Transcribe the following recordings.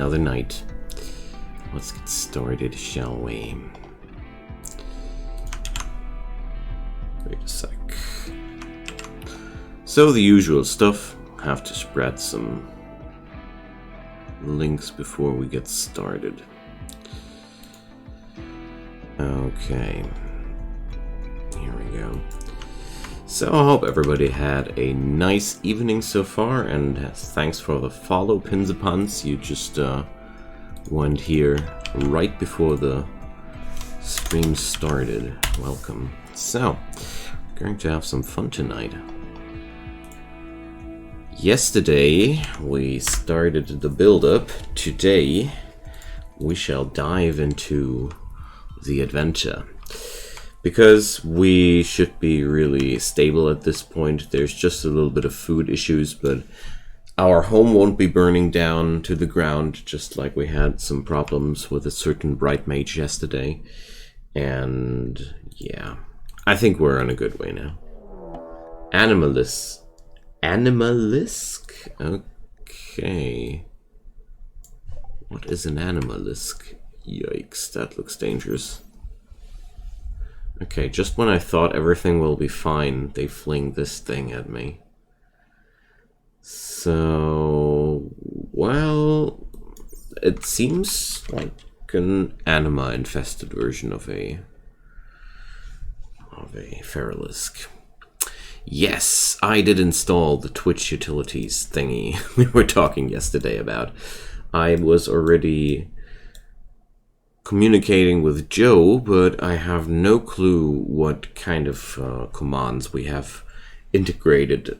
Another night. Let's get started, shall we? Wait a sec. So the usual stuff. Have to spread some links before we get started. Okay. Here we go. So I hope everybody had a nice evening so far, and thanks for the follow, Pinzapans. You just went here right before the stream started. Welcome. So, we're going to have some fun tonight. Yesterday we started the build-up. Today we shall dive into the adventure. Because we should be really stable at this point. There's just a little bit of food issues, but our home won't be burning down to the ground, just like we had some problems with a certain bright mage yesterday. And yeah, I think we're on a good way now. Animalisk? Okay. What is an animalisk? Yikes, that looks dangerous. Okay, just when I thought everything will be fine, they fling this thing at me. So, well, it seems like an anima-infested version of a Feralisk. Yes, I did install the Twitch utilities thingy we were talking yesterday about. I was already communicating with Joe, but I have no clue what kind of commands we have integrated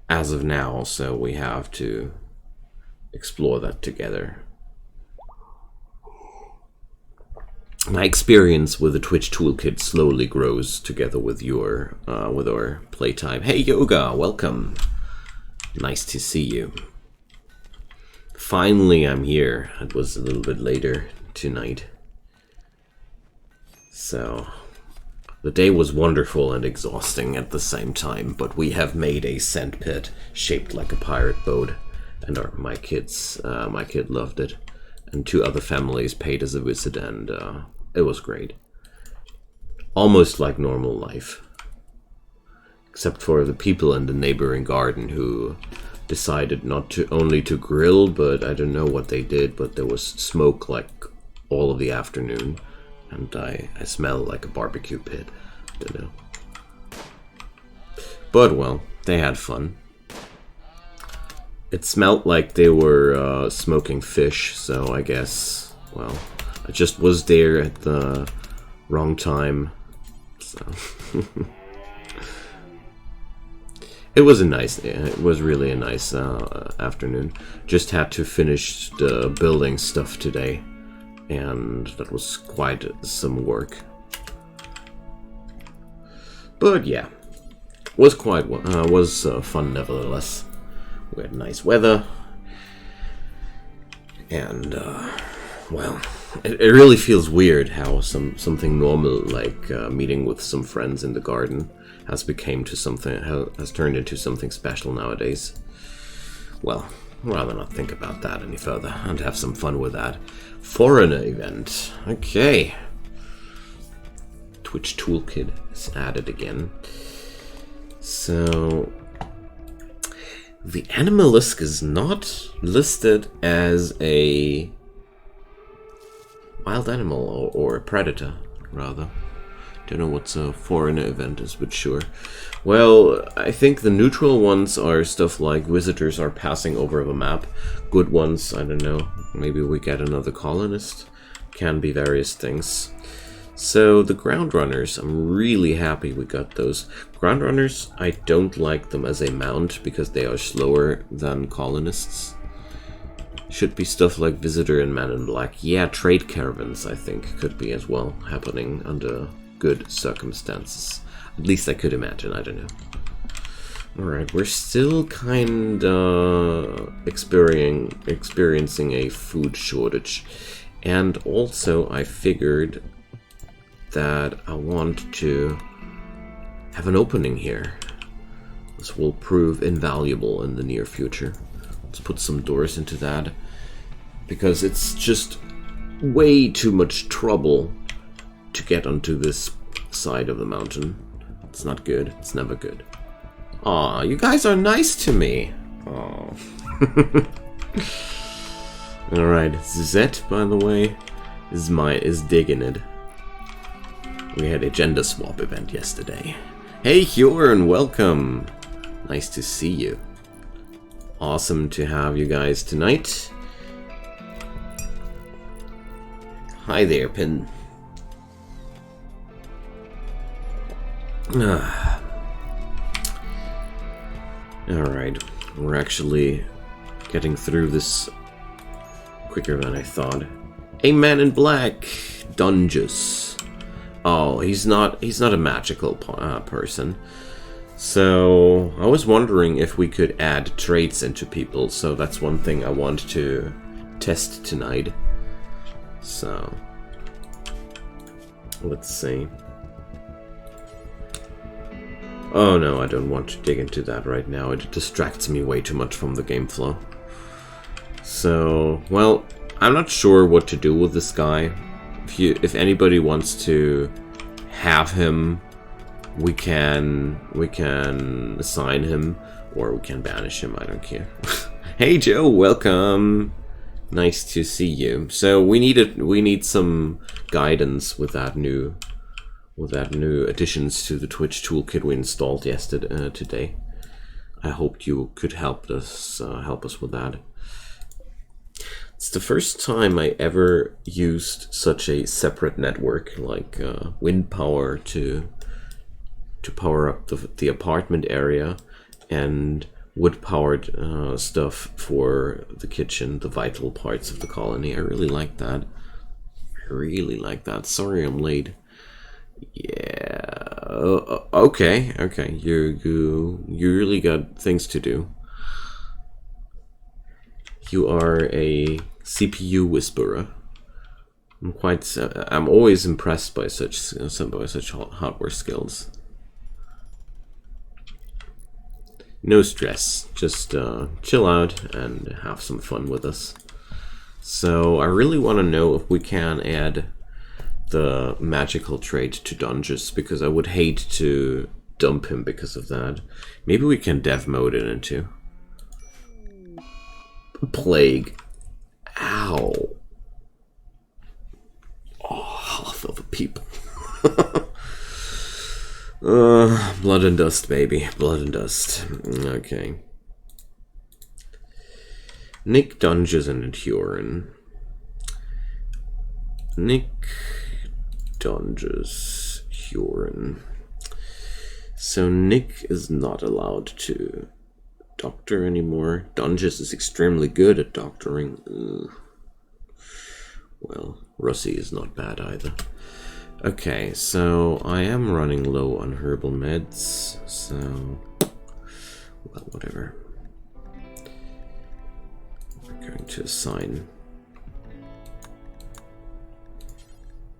as of now, so we have to explore that together. My experience with the Twitch Toolkit slowly grows together with your with our playtime. Hey Yoga, welcome. Nice to see you. Finally, I'm here. It was a little bit later tonight. So, the day was wonderful and exhausting at the same time, but we have made a sand pit shaped like a pirate boat, and my kid loved it, and 2 other families paid us a visit, and it was great. Almost like normal life. Except for the people in the neighboring garden who decided not to only to grill, but I don't know what they did, but there was smoke like all of the afternoon, and I smell like a barbecue pit. Don't know. But well, they had fun. It smelled like they were smoking fish, so I guess, well, I just was there at the wrong time, so it was really a nice afternoon. Just had to finish the building stuff today, and that was quite some work. But yeah, was fun nevertheless. We had nice weather, and well, it really feels weird how something normal like meeting with some friends in the garden has turned into something special nowadays. Well, rather not think about that any further and have some fun with that. Foreigner event. Okay. Twitch Toolkit is added again. So, the animalisk is not listed as a wild animal or a predator, rather. Don't know what a foreigner event is, but sure. Well, I think the neutral ones are stuff like visitors are passing over the map. Good ones, I don't know. Maybe we get another colonist. Can be various things. So the ground runners, I'm really happy we got those. Ground runners, I don't like them as a mount because they are slower than colonists. Should be stuff like visitor and man in black. Yeah, trade caravans I think could be as well happening under good circumstances. At least I could imagine, I don't know. Alright, we're still kinda experiencing a food shortage. And also I figured that I want to have an opening here. This will prove invaluable in the near future. Let's put some doors into that. because it's just way too much trouble to get onto this side of the mountain. It's not good. It's never good. Aw, you guys are nice to me. Aw. Alright, Zet, by the way, is digging it. We had a gender swap event yesterday. Hey Hjorn, welcome! Nice to see you. Awesome to have you guys tonight. Hi there, Pin. Alright, we're actually getting through this quicker than I thought. A man in black, Dungeous. Oh, he's not a magical person. So I was wondering if we could add traits into people. So that's one thing I want to test tonight. So let's see. Oh no, I don't want to dig into that right now. It distracts me way too much from the game flow. So, well, I'm not sure what to do with this guy. If anybody wants to have him, we can assign him, or we can banish him. I don't care. Hey Joe, welcome. Nice to see you. So we need some guidance with that new additions to the Twitch toolkit we installed yesterday today. I hoped you could help us with that. It's the first time I ever used such a separate network like wind power to power up the apartment area, and wood powered stuff for the kitchen, the vital parts of the colony. I really like that. Sorry I'm late. Yeah. Okay. You really got things to do. You are a CPU whisperer. I'm always impressed by such hardware skills. No stress. Just chill out and have some fun with us. So I really want to know if we can add the magical trait to Dungeous, because I would hate to dump him because of that. Maybe we can dev mode it into Plague. Ow. Oh, half of the people. Blood and dust, baby. Blood and dust. Okay. Nick Dungeous and Huron. Nick Dungeous, Huron. So Nick is not allowed to doctor anymore. Dungeous is extremely good at doctoring. Ugh. Well, Russie is not bad either. Okay, so I am running low on herbal meds, so well, whatever. We're going to assign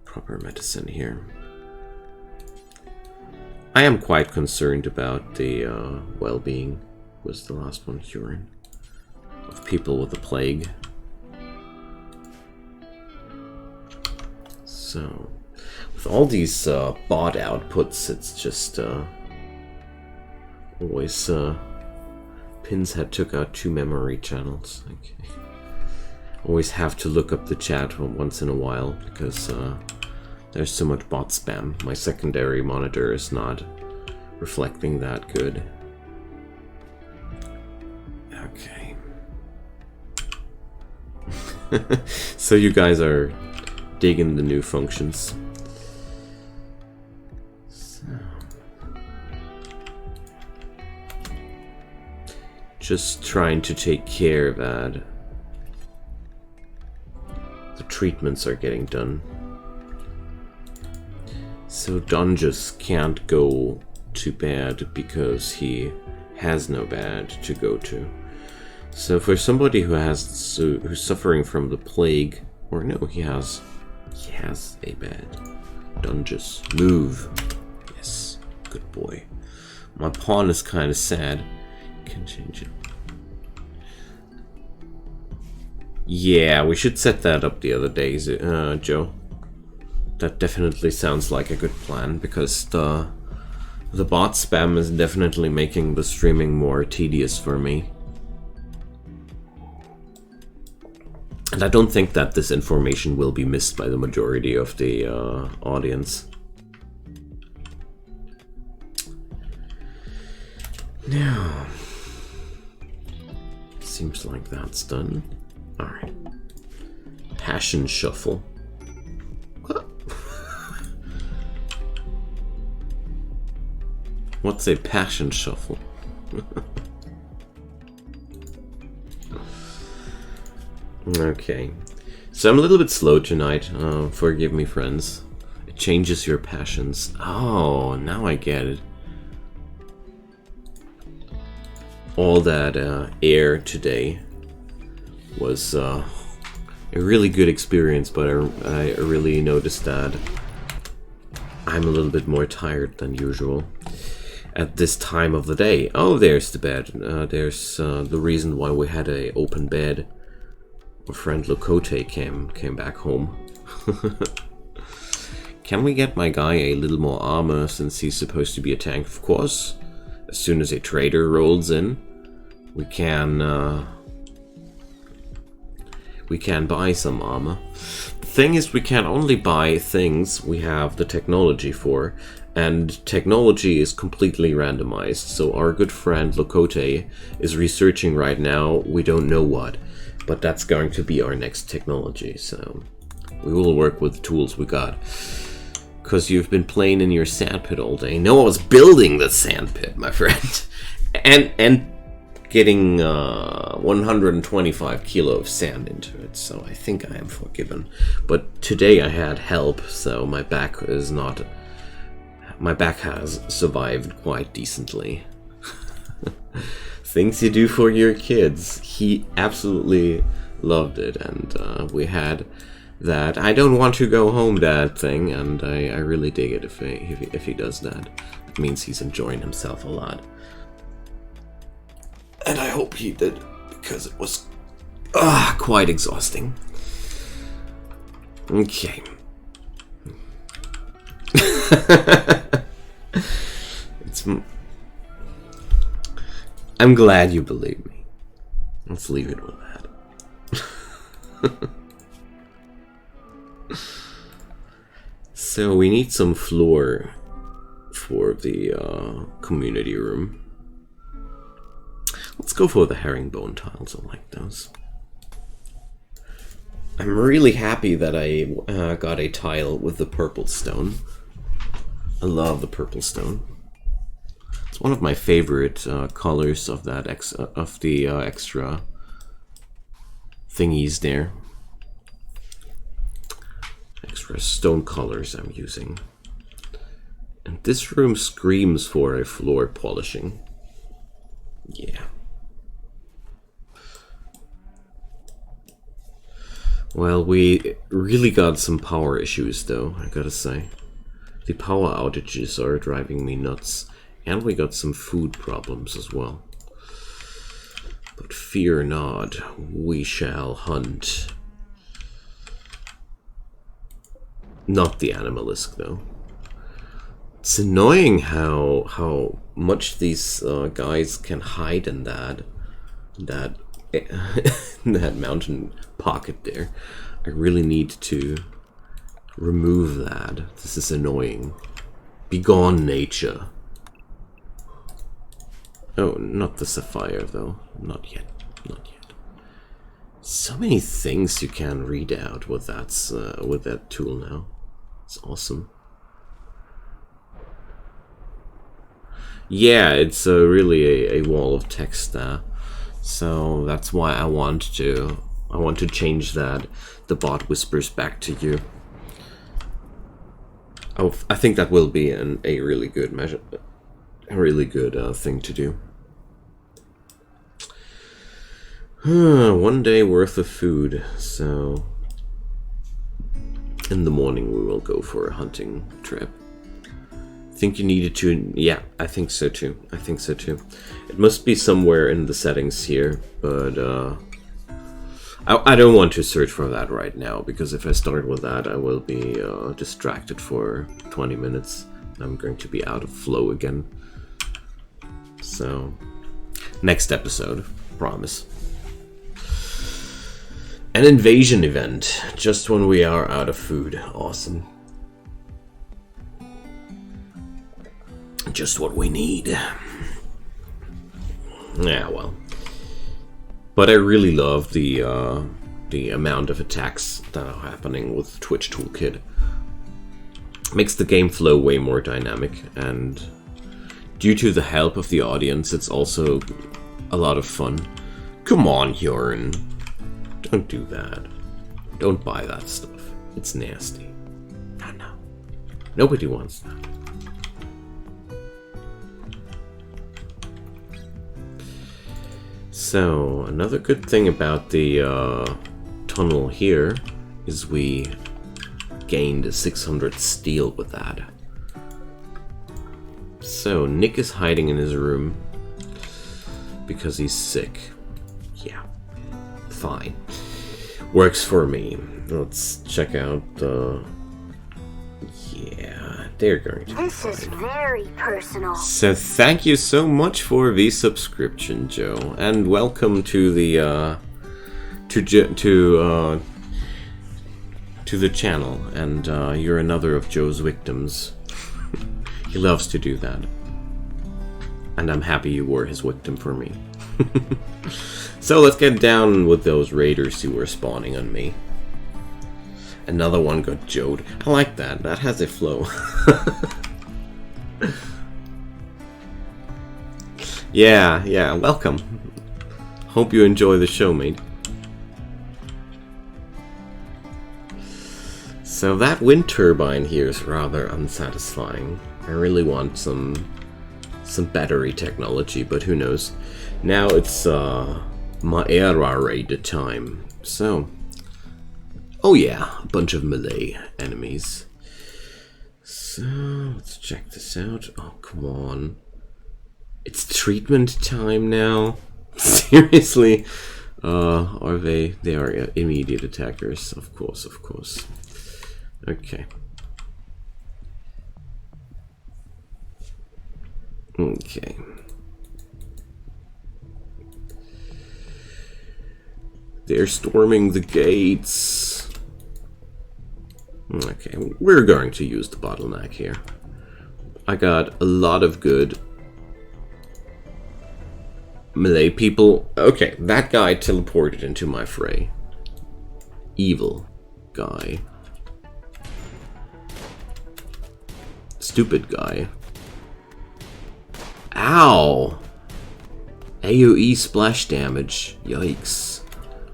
proper medicine here. I am quite concerned about the well-being, was the last one, Huron, of people with the plague. So, with all these bot outputs, it's just always Pin's Head took out 2 memory channels. Okay. Always have to look up the chat once in a while because there's so much bot spam. My secondary monitor is not reflecting that good. Okay. So you guys are digging the new functions. So. Just trying to take care that the treatments are getting done. So Dungeous can't go to bed because he has no bed to go to. So for somebody who's suffering from the plague, or no, he has a bed. Dungeous, move. Yes, good boy. My pawn is kind of sad. Can change it. Yeah, we should set that up the other days, Joe. That definitely sounds like a good plan, because the bot spam is definitely making the streaming more tedious for me. And I don't think that this information will be missed by the majority of the audience. Now, seems like that's done. Alright. Passion shuffle. What? What's a passion shuffle? Okay. So I'm a little bit slow tonight. Forgive me, friends. It changes your passions. Oh, now I get it. All that air today was a really good experience, but I really noticed that I'm a little bit more tired than usual at this time of the day. Oh, there's the bed. There's the reason why we had an open bed. Our friend Lokote came back home. Can we get my guy a little more armor, since he's supposed to be a tank? Of course. As soon as a trader rolls in, we can buy some armor. The thing is, we can only buy things we have the technology for, and technology is completely randomized. So our good friend Lokote is researching right now, we don't know what, but that's going to be our next technology. So we will work with the tools we got. Because you've been playing in your sandpit all day. No, I was building the sandpit, my friend. and getting 125 kilo of sand into it, so I think I am forgiven. But today I had help, so my back has survived quite decently. Things you do for your kids. He absolutely loved it, and we had that "I don't want to go home, Dad" thing, and I really dig it if he does that. It means he's enjoying himself a lot. And I hope he did, because it was quite exhausting. Okay. I'm glad you believe me. Let's leave it with that. So we need some floor for the community room. Let's go for the herringbone tiles. I like those. I'm really happy that I got a tile with the purple stone. I love the purple stone. It's one of my favorite colors of that extra thingies there. Extra stone colors I'm using. And this room screams for a floor polishing. Yeah. Well, we really got some power issues though, I gotta say. The power outages are driving me nuts. And we got some food problems as well. But fear not, we shall hunt. Not the animalisk though. It's annoying how much these guys can hide in that that mountain pocket there. I really need to remove that. This is annoying. Begone, nature. Oh, not the sapphire though. Not yet. Not yet. So many things you can read out with that tool now. It's awesome. Yeah, it's really a wall of text there. So that's why I want to change that. The bot whispers back to you. Oh, I think that will be a really good measure, a really good thing to do. 1 day worth of food. So in the morning we will go for a hunting trip. Think you needed to? Yeah, I think so too. I think so too. It must be somewhere in the settings here, but I don't want to search for that right now, because if I start with that, I will be distracted for 20 minutes. I'm going to be out of flow again. So, next episode, promise. An invasion event, just when we are out of food. Awesome. Just what we need. Yeah, well. But I really love the amount of attacks that are happening with Twitch Toolkit. Makes the game flow way more dynamic, and due to the help of the audience, it's also a lot of fun. Come on, Jorn. Don't do that. Don't buy that stuff. It's nasty. No. Nobody wants that. So, another good thing about the tunnel here is we gained 600 steel with that. So, Nick is hiding in his room because he's sick. Yeah, fine. Works for me. Let's check out the... Yeah, they're going to... This is very personal. So thank you so much for the subscription, Joe, and welcome to the to the channel. And you're another of Joe's victims. He loves to do that, and I'm happy you were his victim for me. So let's get down with those raiders who were spawning on me. Another one got Joed. I like that. That has a flow. Yeah, welcome. Hope you enjoy the show, mate. So that wind turbine here is rather unsatisfying. I really want some battery technology, but who knows. Now it's Maera raid time. So, oh yeah, a bunch of melee enemies. So, let's check this out. Oh, come on. It's treatment time now? Seriously? Are they? They are immediate attackers. Of course. Okay. Okay. They're storming the gates. Okay, we're going to use the bottleneck here. I got a lot of good melee people. Okay, that guy teleported into my fray. Evil guy. Stupid guy. Ow! AoE splash damage. Yikes.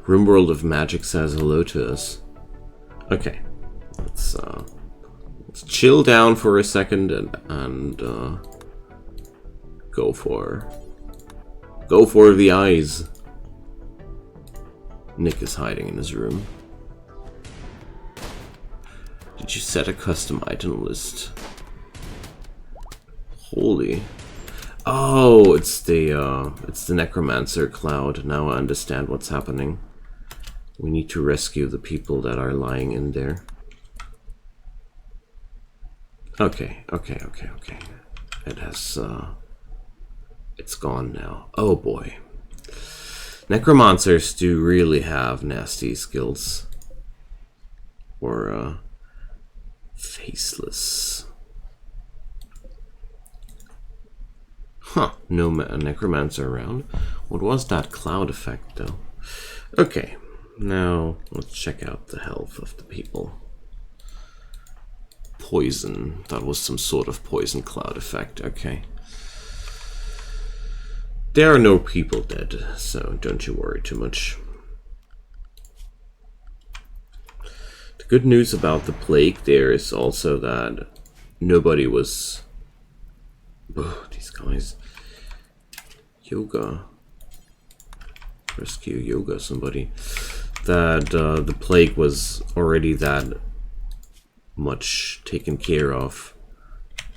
Rimworld of Magic says hello to us. Okay. Let's chill down for a second and go for the eyes. Nick is hiding in his room. Did you set a custom item list? Holy. Oh, it's the Necromancer cloud. Now I understand what's happening. We need to rescue the people that are lying in there. Okay. It has, it's gone now. Oh boy. Necromancers do really have nasty skills. Or, faceless. Huh, no necromancer around. What was that cloud effect, though? Okay, now let's check out the health of the people. Poison. That was some sort of poison cloud effect. Okay. There are no people dead, so don't you worry too much. The good news about the plague there is also that nobody was... Ugh, these guys. Yoga. Rescue Yoga, somebody. That the plague was already that much taken care of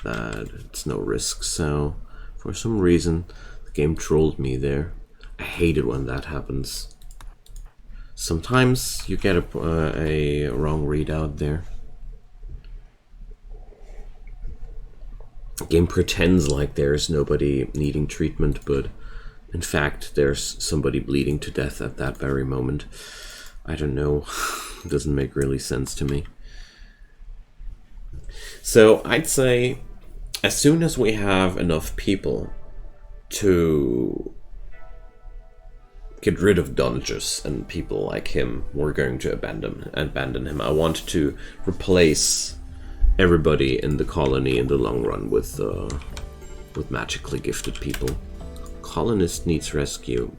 that it's no risk. So, for some reason, the game trolled me there. I hate it when that happens. Sometimes you get a wrong readout there. The game pretends like there's nobody needing treatment, but in fact there's somebody bleeding to death at that very moment. I don't know. It doesn't make really sense to me. So I'd say as soon as we have enough people to get rid of Dungus and people like him, we're going to abandon him. I want to replace everybody in the colony in the long run with magically gifted people. Colonist needs rescue.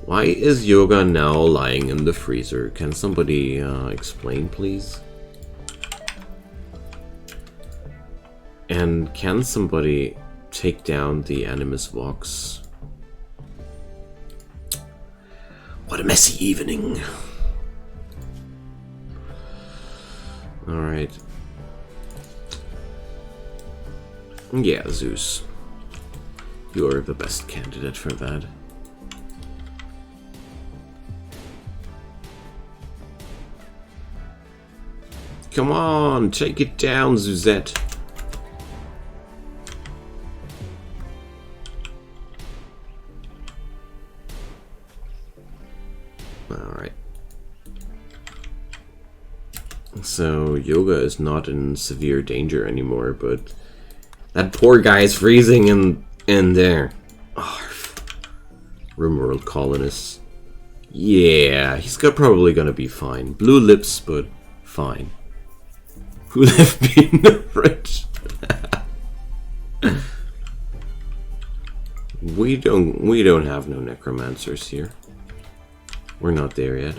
Why is Yoga now lying in the freezer? Can somebody explain, please? And can somebody take down the Animus Vox? What a messy evening. Alright. Yeah, Zeus. You're the best candidate for that. Come on, take it down, Zuzette. Alright. So, Yoga is not in severe danger anymore, but that poor guy is freezing in there. Arf. Rimworld colonists. Yeah, he's probably gonna be fine. Blue lips, but fine. Who left me in the fridge? We don't have no necromancers here. We're not there yet.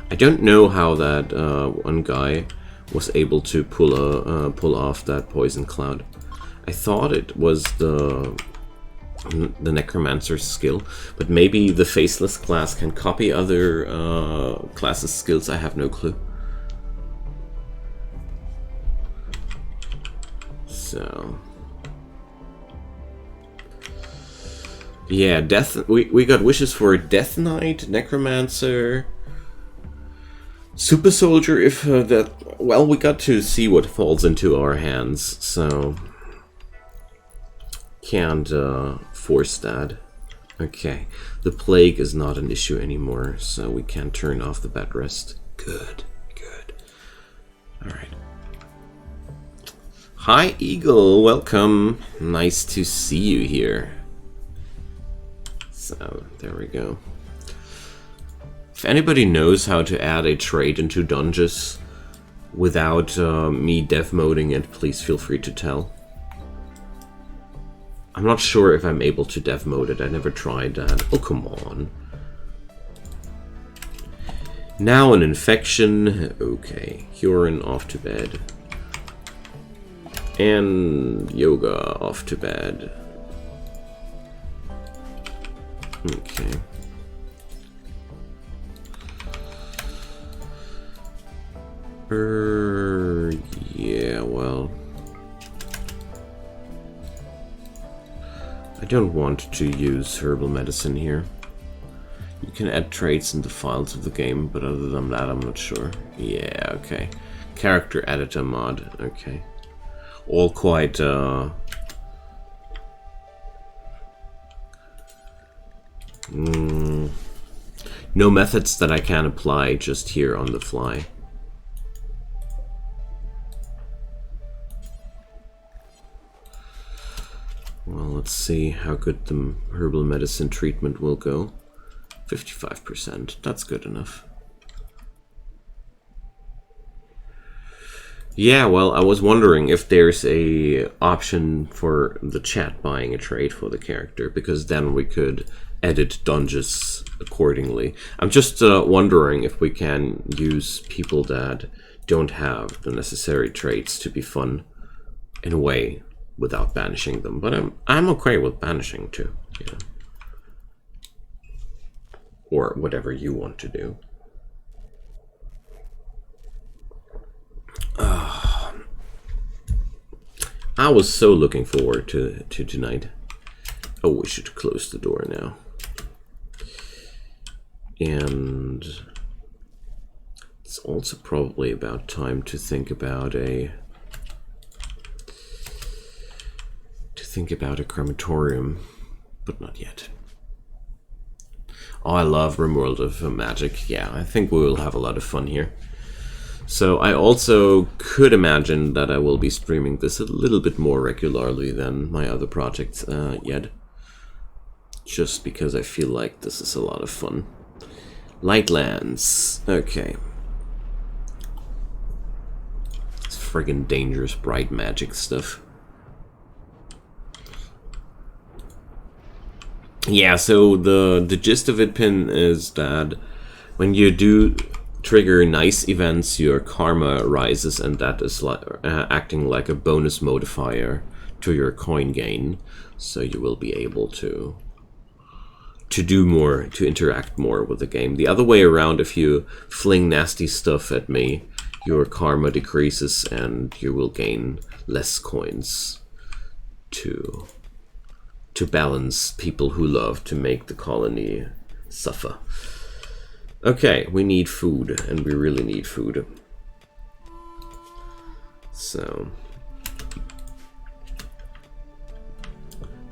I don't know how that one guy was able to pull off that poison cloud. I thought it was the necromancer's skill, but maybe the faceless class can copy other classes' skills. I have no clue. So yeah, we got wishes for Death Knight, Necromancer, Super Soldier, if that... Well, we got to see what falls into our hands, so... Can't force that. Okay, the plague is not an issue anymore, so we can turn off the bed rest. Good, good. Alright. Hi, Eagle, welcome. Nice to see you here. So, there we go. If anybody knows how to add a trait into Dungeons without me dev moding it, please feel free to tell. I'm not sure if I'm able to dev mode it, I never tried that. Oh, come on. Now an infection. Okay, Huron off to bed. And Yoga off to bed. Okay. Yeah, well... I don't want to use herbal medicine here. You can add traits in the files of the game, but other than that, I'm not sure. Yeah, okay. Character editor mod, okay. All quite, no methods that I can apply just here on the fly. Well, let's see how good the herbal medicine treatment will go. 55%, that's good enough. Yeah, well, I was wondering if there's a option for the chat buying a trait for the character, because then we could edit Dungeons accordingly. I'm just wondering if we can use people that don't have the necessary traits to be fun in a way without banishing them. But I'm okay with banishing too, you know. Or whatever you want to do. I was so looking forward to tonight. Oh, we should close the door now. And it's also probably about time to think about a crematorium, but not yet. Oh, I love Rimworld of Magic. Yeah, I think we will have a lot of fun here. So I also could imagine that I will be streaming this a little bit more regularly than my other projects yet. Just because I feel like this is a lot of fun. Lightlands. Okay. It's friggin' dangerous bright magic stuff. Yeah, so the gist of it, Pin, is that when you do trigger nice events, your karma rises, and that is like acting like a bonus modifier to your coin gain. So you will be able to do more, to interact more with the game. The other way around, if you fling nasty stuff at me, your karma decreases and you will gain less coins to balance people who love to make the colony suffer. Okay, we need food, and we really need food. So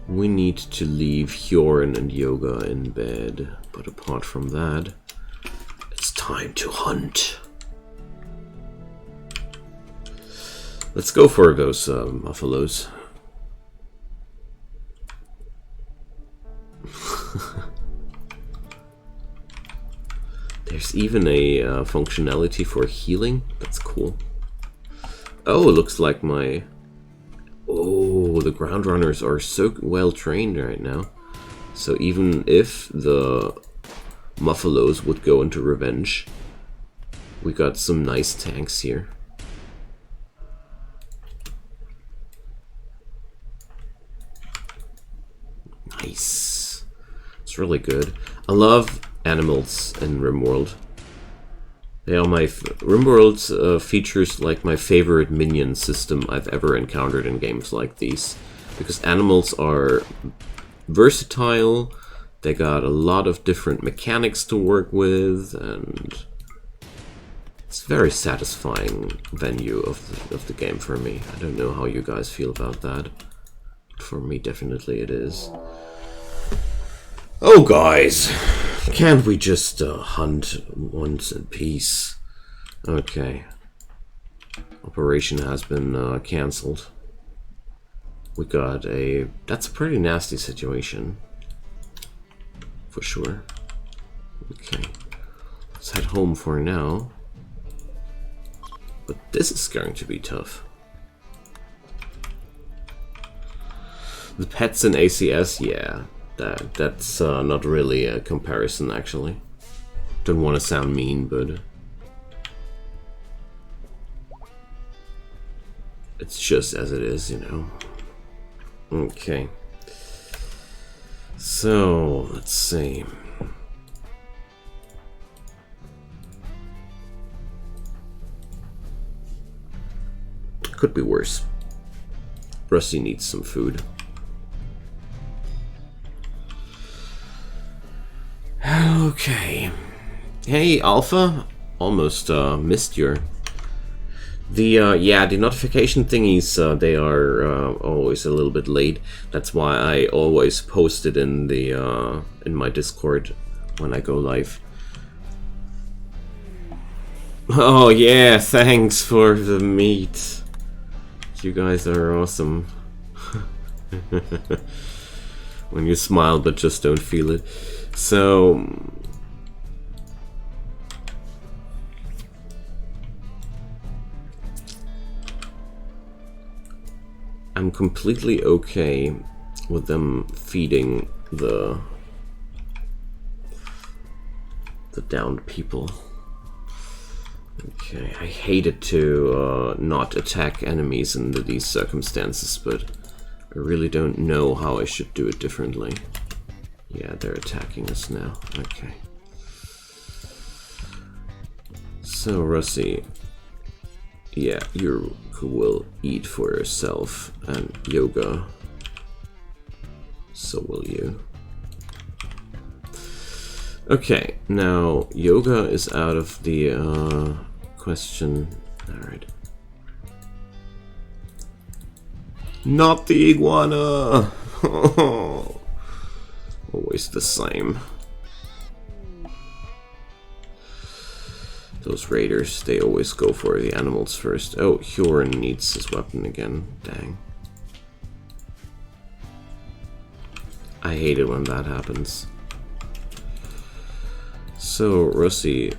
we need to leave Hyorin and Yoga in bed, but apart from that, it's time to hunt. Let's go for those buffaloes. There's even a functionality for healing. That's cool. Oh, it looks like my... Oh, the ground runners are so well trained right now. So even if the Muffalos would go into revenge, we got some nice tanks here. Nice. It's really good. I love animals in Rimworld. They are my Rimworld features like my favorite minion system I've ever encountered in games like these, because animals are versatile. They got a lot of different mechanics to work with, and it's a very satisfying venue of the game for me. I don't know how you guys feel about that. For me, definitely it is. Oh, guys, can't we just hunt once in peace? Okay. Operation has been cancelled. We got a... That's a pretty nasty situation. For sure. Okay. Let's head home for now. But this is going to be tough. The pets in ACS, yeah. That's not really a comparison, actually. Don't want to sound mean, but it's just as it is, you know. Okay. So, let's see. Could be worse. Rusty needs some food. Okay. Hey, Alpha. Almost missed your... The notification thingies, they are always a little bit late. That's why I always post it in the in my Discord when I go live. Oh yeah, thanks for the meat. You guys are awesome. When you smile but just don't feel it. So... I'm completely okay with them feeding the downed people. Okay, I hated to not attack enemies under these circumstances, but I really don't know how I should do it differently. Yeah, they're attacking us now. Okay. So, Rusty. Yeah, you're who will eat for herself, and Yoga, so will you. Okay, now Yoga is out of the question. Alright. Not the iguana! Always the same. Those raiders, they always go for the animals first. Oh, Huron needs his weapon again. Dang. I hate it when that happens. So, Russi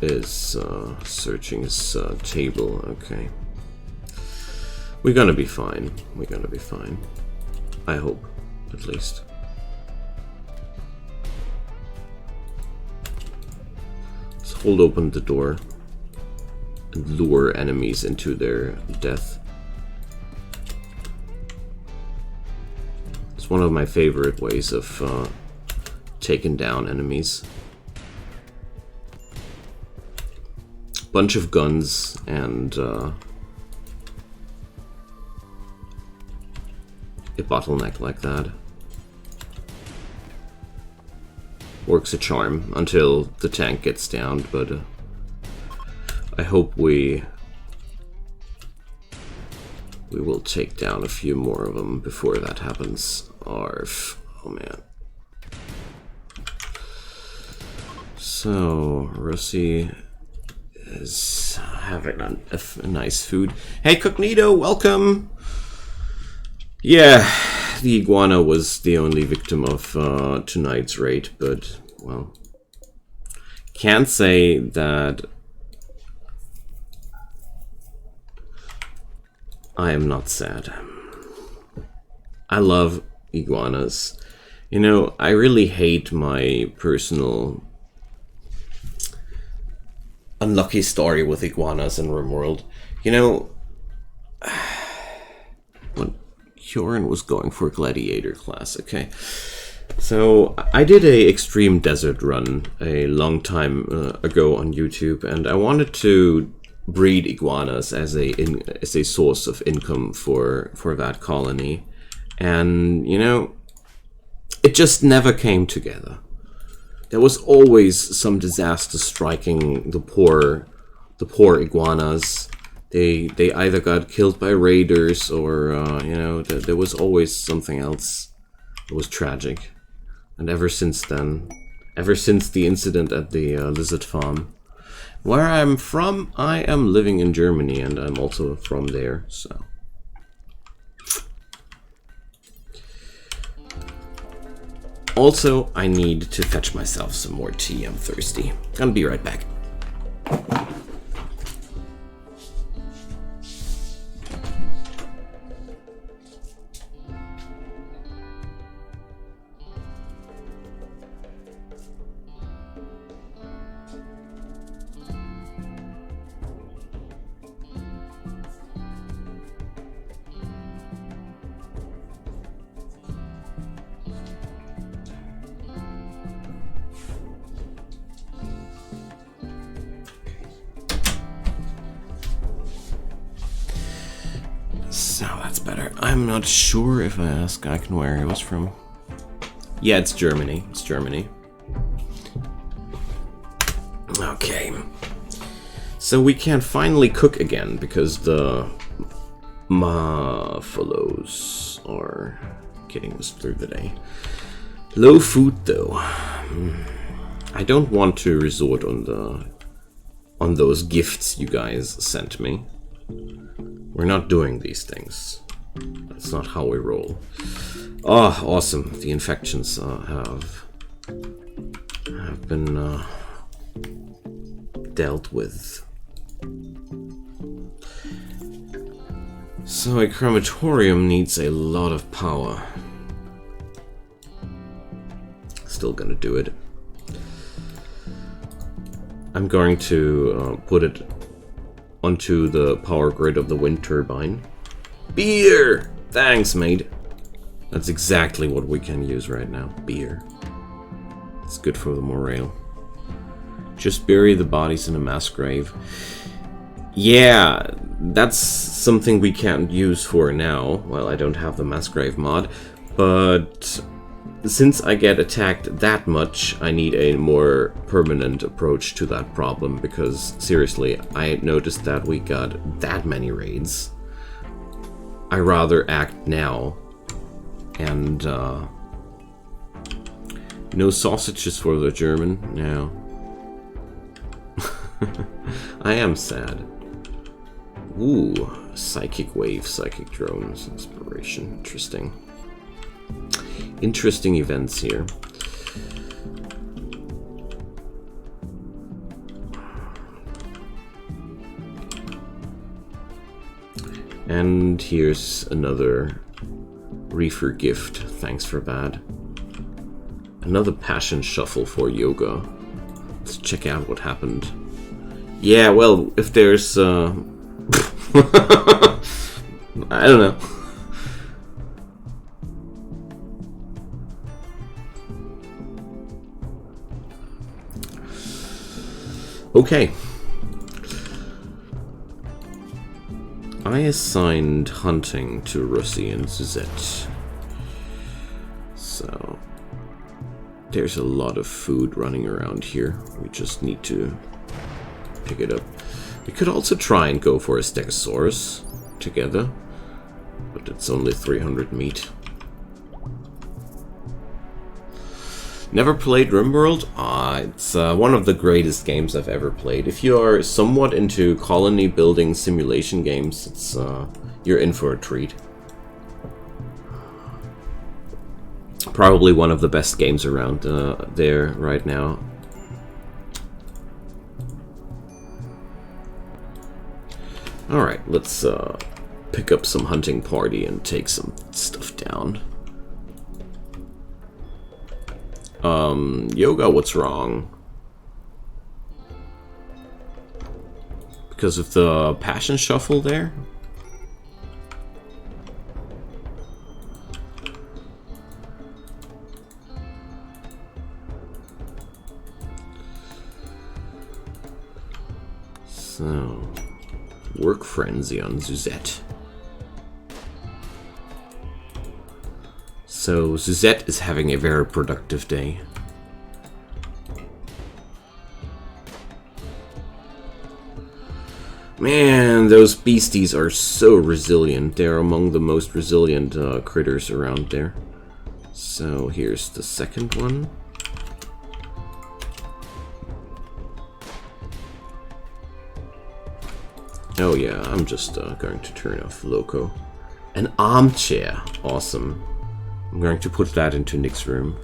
is searching his table. Okay. We're gonna be fine. We're gonna be fine. I hope, at least. Let's hold open the door and lure enemies into their death. It's one of my favorite ways of taking down enemies. Bunch of guns and a bottleneck like that works a charm until the tank gets down, but I hope we will take down a few more of them before that happens. Arf. Oh man. So, Russi is having a nice food. Hey, Cognito, welcome! Yeah, the iguana was the only victim of tonight's raid, but, well, can't say that I am not sad. I love iguanas. You know, I really hate my personal unlucky story with iguanas in Rimworld. You know, when Huron was going for gladiator class, okay. So I did a extreme desert run a long time ago on YouTube, and I wanted to breed iguanas as a source of income for that colony, and you know, it just never came together. There was always some disaster striking the poor iguanas. They either got killed by raiders or you know, there was always something else that was tragic. And ever since then, ever since the incident at the lizard farm, where I'm from, I am living in Germany, and I'm also from there, so. Also, I need to fetch myself some more tea. I'm thirsty. I'll be right back. So that's better. I'm not sure if I asked Icon where he was from. Yeah, it's Germany. It's Germany. Okay. So we can finally cook again because the Maffalos are getting us through the day. Low food though. I don't want to resort on those gifts you guys sent me. We're not doing these things. That's not how we roll. Oh, awesome. The infections have been dealt with. So a crematorium needs a lot of power. Still gonna do it. I'm going to put it onto the power grid of the wind turbine. Beer! Thanks, mate. That's exactly what we can use right now. Beer. It's good for the morale. Just bury the bodies in a mass grave. Yeah, that's something we can't use for now. Well, I don't have the Massgrave mod, but since I get attacked that much, I need a more permanent approach to that problem, because seriously, I noticed that we got that many raids. I rather act now, and no sausages for the German, no. I am sad. Ooh, psychic wave, psychic drones, inspiration, interesting. Interesting events here. And here's another reefer gift, thanks for that. Another passion shuffle for yoga. Let's check out what happened. Yeah, well, if there's I don't know. Okay. I assigned hunting to Russie and Suzette. So there's a lot of food running around here. We just need to pick it up. We could also try and go for a Stegosaurus together, but it's only 300 meat. Never played Rimworld? It's one of the greatest games I've ever played. If you are somewhat into colony building simulation games, it's you're in for a treat. Probably one of the best games around there right now. Alright, let's pick up some hunting party and take some stuff down. Yoga, what's wrong? Because of the passion shuffle there? So, work frenzy on Suzette. So Suzette is having a very productive day. Man, those beasties are so resilient. They're among the most resilient critters around there. So here's the second one. Oh yeah, I'm just going to turn off Loco. An armchair, awesome. I'm going to put that into Nick's room.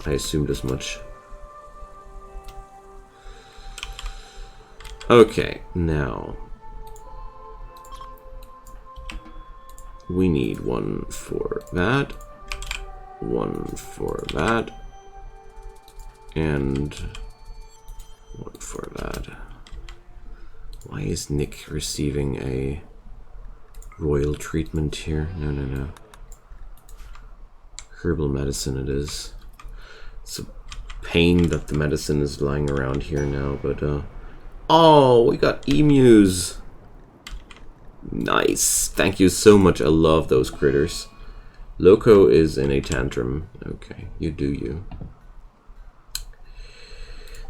I assumed as much. Okay, now we need one for that, one for that, and one for that. Why is Nick receiving a royal treatment here? No, no, no. Herbal medicine it is. It's a pain that the medicine is lying around here now, but oh, we got emus. Nice. Thank you so much. I love those critters. Loco is in a tantrum. Okay, you do you.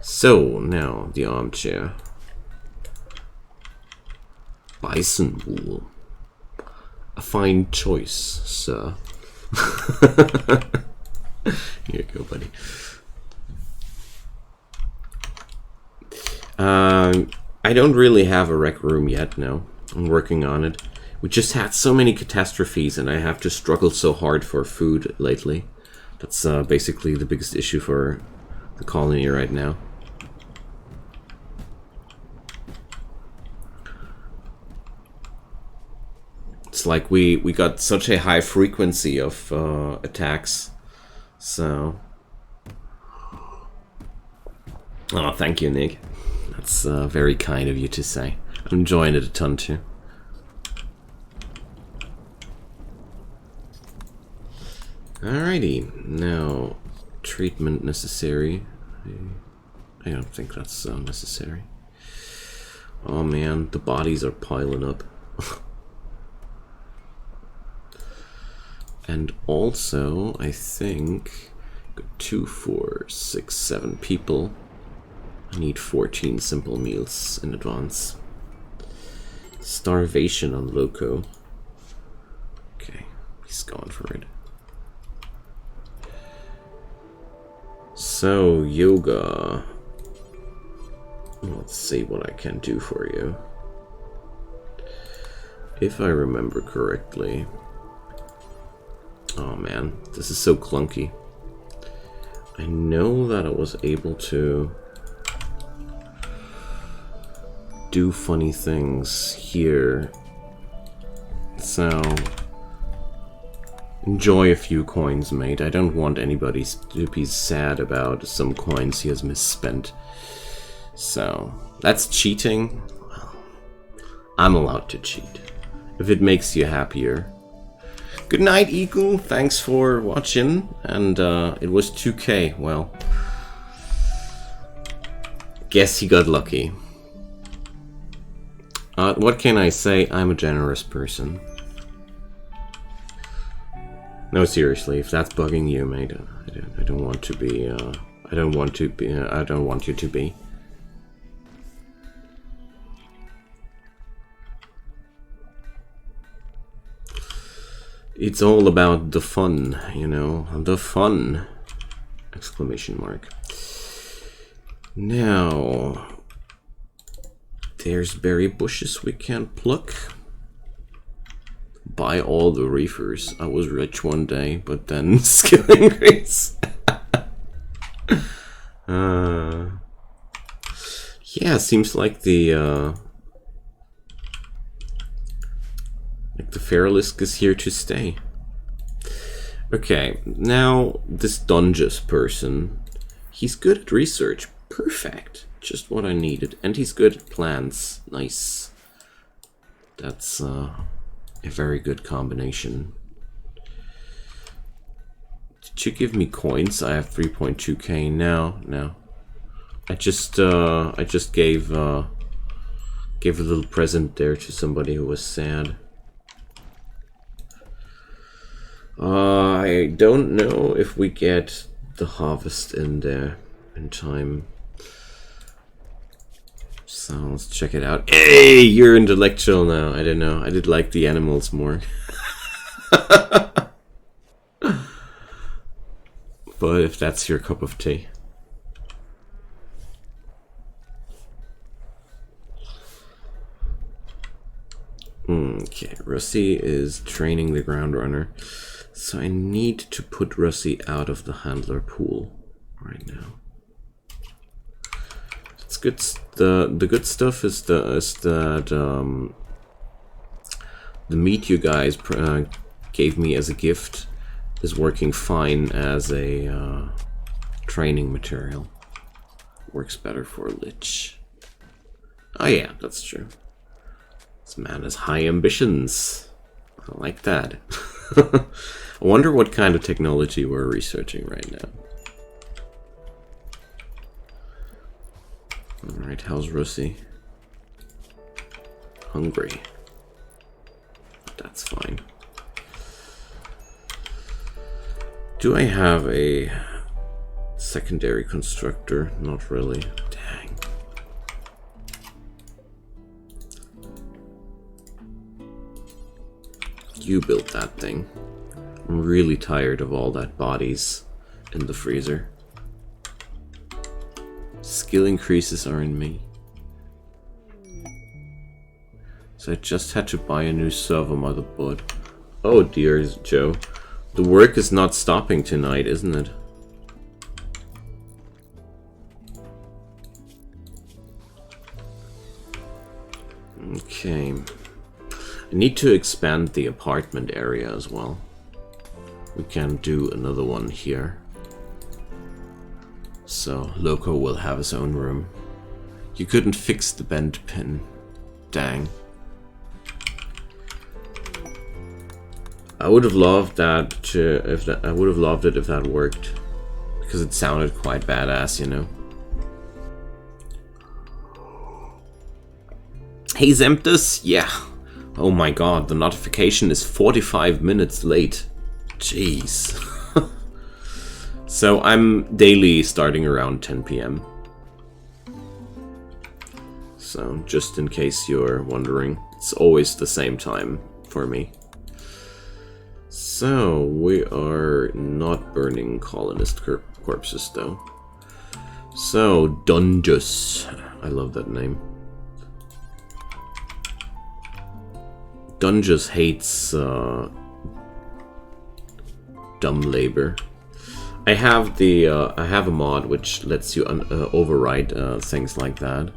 So, now the armchair. Bison wool. A fine choice, sir. Here you go, buddy. I don't really have a rec room yet, no. I'm working on it. We just had so many catastrophes and I have to struggle so hard for food lately. That's basically the biggest issue for the colony right now. It's like we got such a high frequency of attacks, so... Oh, thank you, Nick. That's very kind of you to say. I'm enjoying it a ton, too. Alrighty, now, treatment necessary. I don't think that's necessary. Oh man, the bodies are piling up. And also, I think, 2, 4, 6, 7 people. I need 14 simple meals in advance. Starvation on Loco. Okay, he's going for it. So, yoga. Let's see what I can do for you. If I remember correctly. Oh man, this is so clunky. I know that I was able to do funny things here. So, enjoy a few coins, mate. I don't want anybody to be sad about some coins he has misspent. So, that's cheating. Well, I'm allowed to cheat. If it makes you happier. Good night, Eagle. Thanks for watching. And it was 2K. Well, guess he got lucky. What can I say? I'm a generous person. No, seriously, if that's bugging you, mate, I don't want to be. I don't want to be. I don't want you to be. It's all about the fun, you know, the fun! Exclamation mark. Now, there's berry bushes we can pluck. Buy all the reefers. I was rich one day, but then skill increase. Yeah, seems like the Feralisk is here to stay. Okay, now this Dungeous person, he's good at research. Perfect. Just what I needed. And he's good at plants. Nice. That's a very good combination. Did you give me coins? I have 3.2k now. No. I just gave a little present there to somebody who was sad. I don't know if we get the harvest in there in time. So let's check it out. Hey, you're intellectual now. I don't know. I did like the animals more. But if that's your cup of tea. Okay, Russie is training the ground runner. So I need to put Russie out of the handler pool right now. It's good. The good stuff is that the meat you guys gave me as a gift is working fine as a training material. Works better for a lich. Oh yeah, that's true. This man has high ambitions. I like that. I wonder what kind of technology we're researching right now. Alright, how's Russie? Hungry. That's fine. Do I have a secondary constructor? Not really. Dang. You built that thing. I'm really tired of all that bodies in the freezer. Skill increases are in me. So I just had to buy a new server motherboard. Oh dear, Joe. The work is not stopping tonight, isn't it? Okay. I need to expand the apartment area as well. We can do another one here. So Loco will have his own room. You couldn't fix the bent pin. Dang. I would have loved that I would have loved it if that worked. Because it sounded quite badass, you know. Hey Zemptus, yeah. Oh my god, the notification is 45 minutes late. Jeez. So I'm daily starting around 10 p.m. So just in case you're wondering, it's always the same time for me. So we are not burning colonist corpses though. So Dungus, I love that name. Dungus hates dumb labor. I have the I have a mod which lets you override things like that.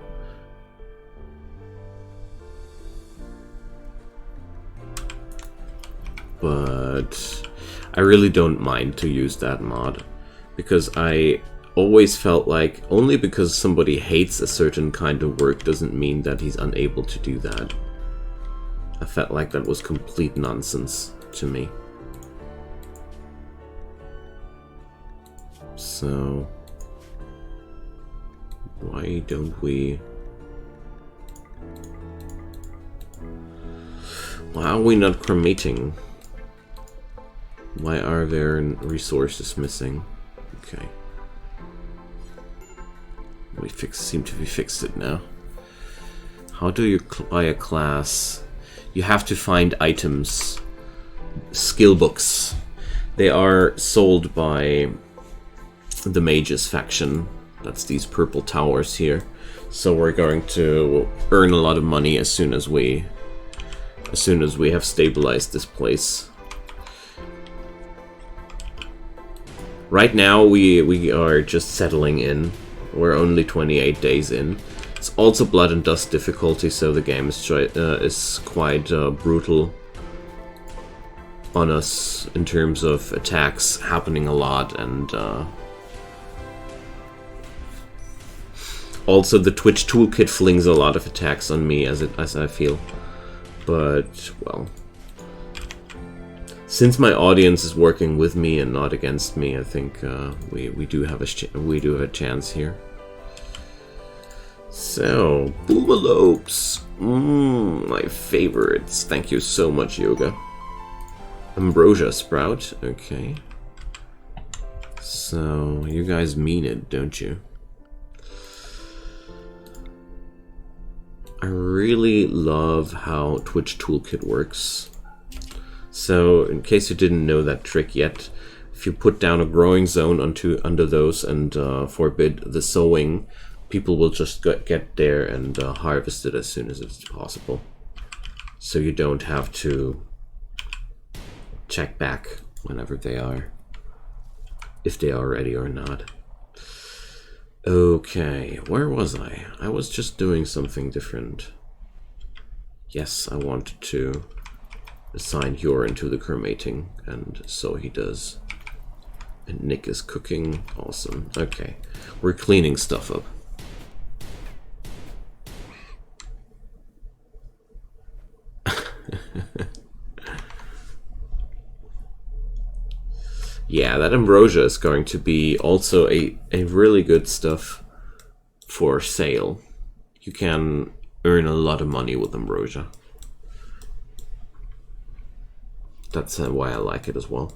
But I really don't mind to use that mod because I always felt like only because somebody hates a certain kind of work doesn't mean that he's unable to do that. I felt like that was complete nonsense to me. So why don't we... Why are we not cremating? Why are there resources missing? Okay. We seem to be fixed it now. How do you buy a class? You have to find items. Skill books. They are sold by the mages faction. That's these purple towers here. So we're going to earn a lot of money as soon as we have stabilized this place. Right now we are just settling in. We're only 28 days in. It's also blood and dust difficulty, so the game is quite brutal on us in terms of attacks happening a lot, and also the Twitch Toolkit flings a lot of attacks on me as I feel. But well, since my audience is working with me and not against me, I think we do have a chance here. So, boomalopes, my favorites. Thank you so much, Yoga. Ambrosia Sprout, okay. So, you guys mean it, don't you? I really love how Twitch Toolkit works. So, in case you didn't know that trick yet, if you put down a growing zone under those and forbid the sowing, people will just get there and harvest it as soon as it's possible. So you don't have to check back whenever they are, if they are ready or not. Okay, where was I? I was just doing something different. Yes, I wanted to assign Hyorin to the cremating, and so he does. And Nick is cooking. Awesome. Okay, we're cleaning stuff up. Yeah, that ambrosia is going to be also a really good stuff for sale. You can earn a lot of money with ambrosia. That's why I like it as well.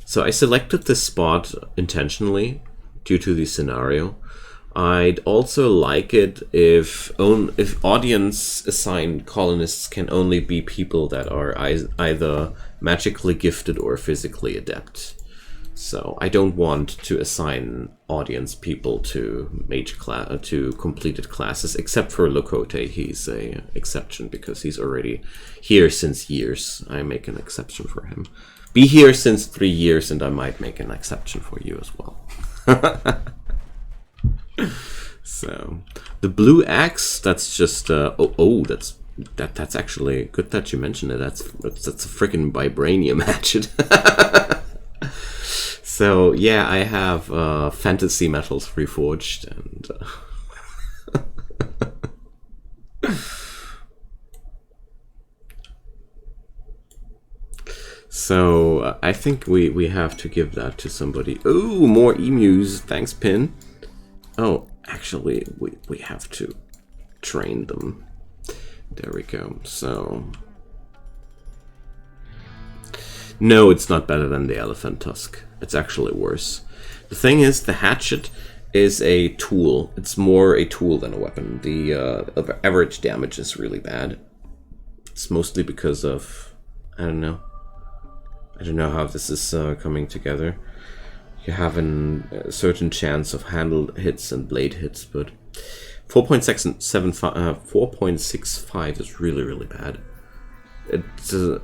So I selected this spot intentionally due to the scenario. I'd also like it if audience assigned colonists can only be people that are either magically gifted or physically adept. So I don't want to assign audience people to to completed classes, except for Lokote. He's a exception because he's already here since years. I make an exception for him. Be here since 3 years, and I might make an exception for you as well. So the blue axe, that's just that's actually good that you mentioned it. That's a freaking vibranium hatchet. So yeah, I have fantasy metals reforged, and So I think we have to give that to somebody. Ooh, more emus. Thanks, Pin. Oh, actually, we have to train them. There we go. So no, it's not better than the elephant tusk. It's actually worse. The thing is, the hatchet is a tool. It's more a tool than a weapon. The average damage is really bad. It's mostly because of, I don't know how this is coming together. You have a certain chance of handle hits and blade hits, but 4.65 is really, really bad.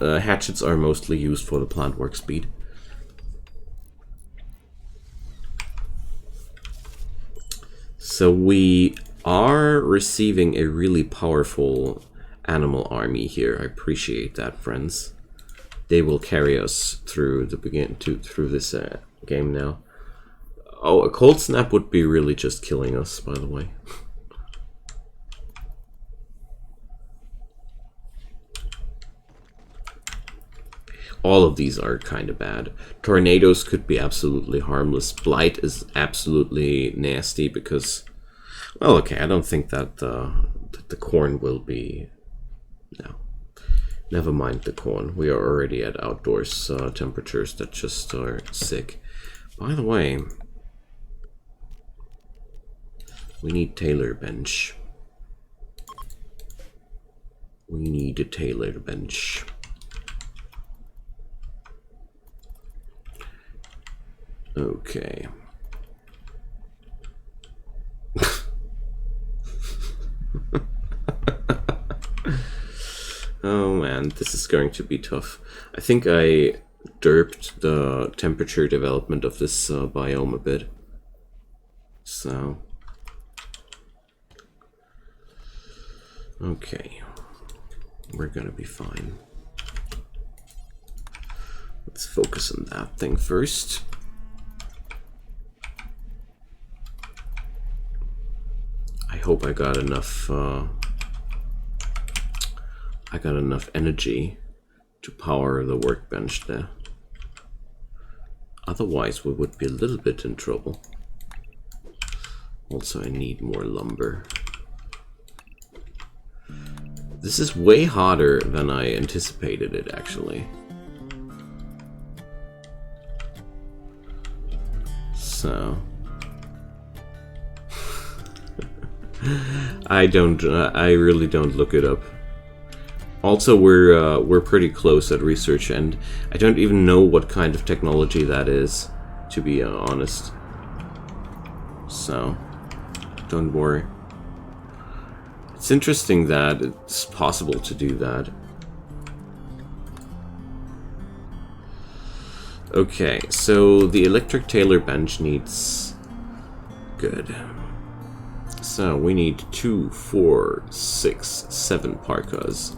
Hatchets are mostly used for the plant work speed. So we are receiving a really powerful animal army here. I appreciate that, friends. They will carry us through through this game now. Oh, a cold snap would be really just killing us, by the way. All of these are kind of bad. Tornadoes could be absolutely harmless. Blight is absolutely nasty because, well, okay, I don't think that the corn will be. No, never mind the corn. We are already at outdoors temperatures that just are sick. By the way, we need Tailor bench. We need a Tailor bench. Okay. Oh man, this is going to be tough. I think I derped the temperature development of this biome a bit. So. Okay. We're gonna be fine. Let's focus on that thing first. I hope I got enough energy to power the workbench there. Otherwise we would be a little bit in trouble. Also, I need more lumber. This is way harder than I anticipated it, actually. So I really don't look it up. Also, we're pretty close at research, and I don't even know what kind of technology that is, to be honest. So, don't worry. It's interesting that it's possible to do that. Okay, so the electric Tailor bench needs... Good. So we need 2, 4, 6, 7 parkas.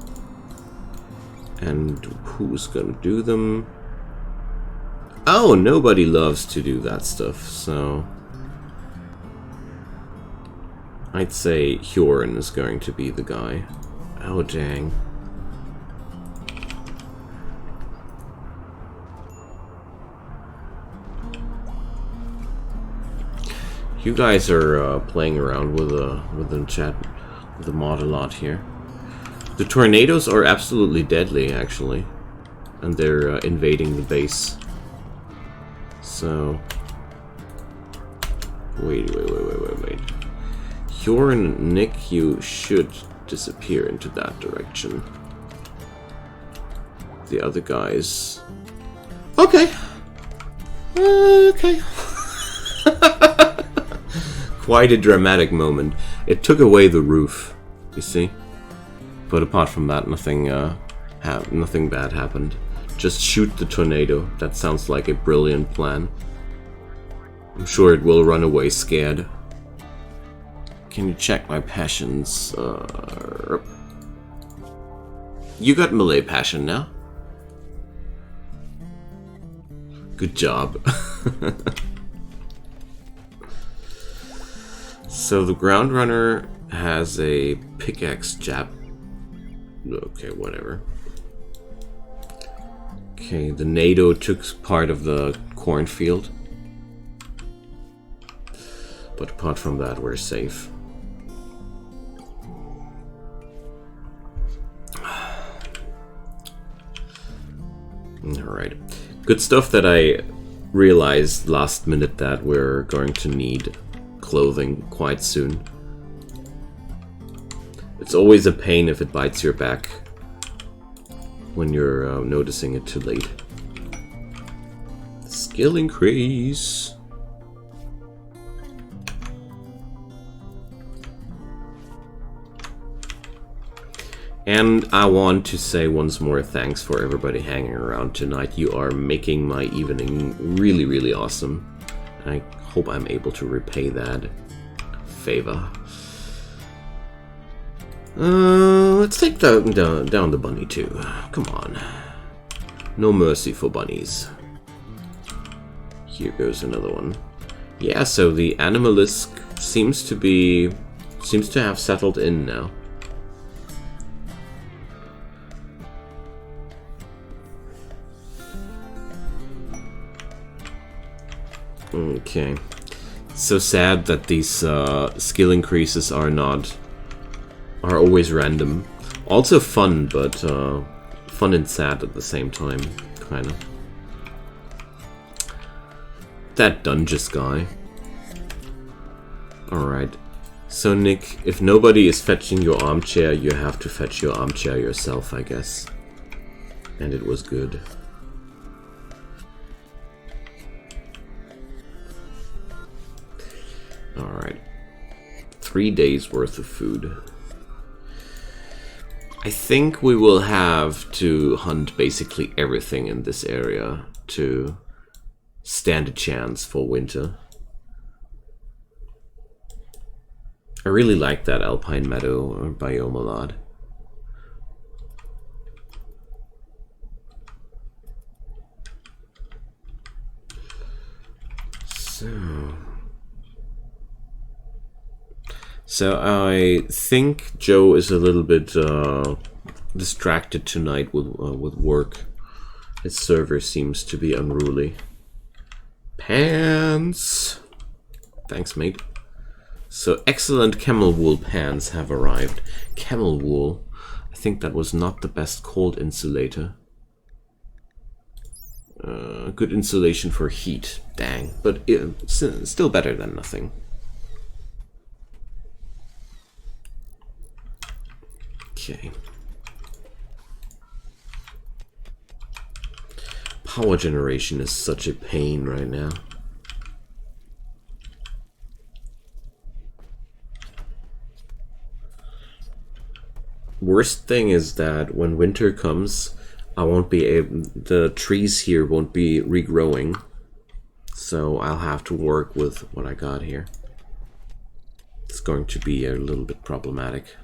And who's gonna do them? Oh, nobody loves to do that stuff, so... I'd say Huron is going to be the guy. Oh, dang. You guys are playing around with the mod a lot here. The tornadoes are absolutely deadly, actually, and they're invading the base. So, wait. Huron and Nick, you should disappear into that direction. The other guys. Okay. Okay. Quite a dramatic moment. It took away the roof, you see. But apart from that, nothing bad happened. Just shoot the tornado. That sounds like a brilliant plan. I'm sure it will run away scared. Can you check my passions? You got melee passion now. Good job. So the ground runner has a pickaxe jab. Okay, whatever. Okay, the NATO took part of the cornfield. But apart from that, we're safe. Alright. Good stuff that I realized last minute that we're going to need clothing quite soon. It's always a pain if it bites your back when you're noticing it too late. Skill increase. And I want to say once more thanks for everybody hanging around tonight. You are making my evening really, really awesome. I hope I'm able to repay that favor. Let's take down the bunny too. Come on. No mercy for bunnies. Here goes another one. Yeah, so the animalisk seems to have settled in now. Okay. So sad that these skill increases are always random. Also fun, but fun and sad at the same time, kinda. That Dungeous guy. Alright. So Nick, if nobody is fetching your armchair, you have to fetch your armchair yourself, I guess. And it was good. Alright. 3 days worth of food. I think we will have to hunt basically everything in this area to stand a chance for winter. I really like that alpine meadow biome a lot. So I think Joe is a little bit distracted tonight with work. His server seems to be unruly. Pants! Thanks, mate. So excellent camel wool pants have arrived. Camel wool. I think that was not the best cold insulator. Good insulation for heat. Dang. But it's still better than nothing. Okay. Power generation is such a pain right now. Worst thing is that when winter comes, I won't be able, the trees here won't be regrowing. So I'll have to work with what I got here. It's going to be a little bit problematic.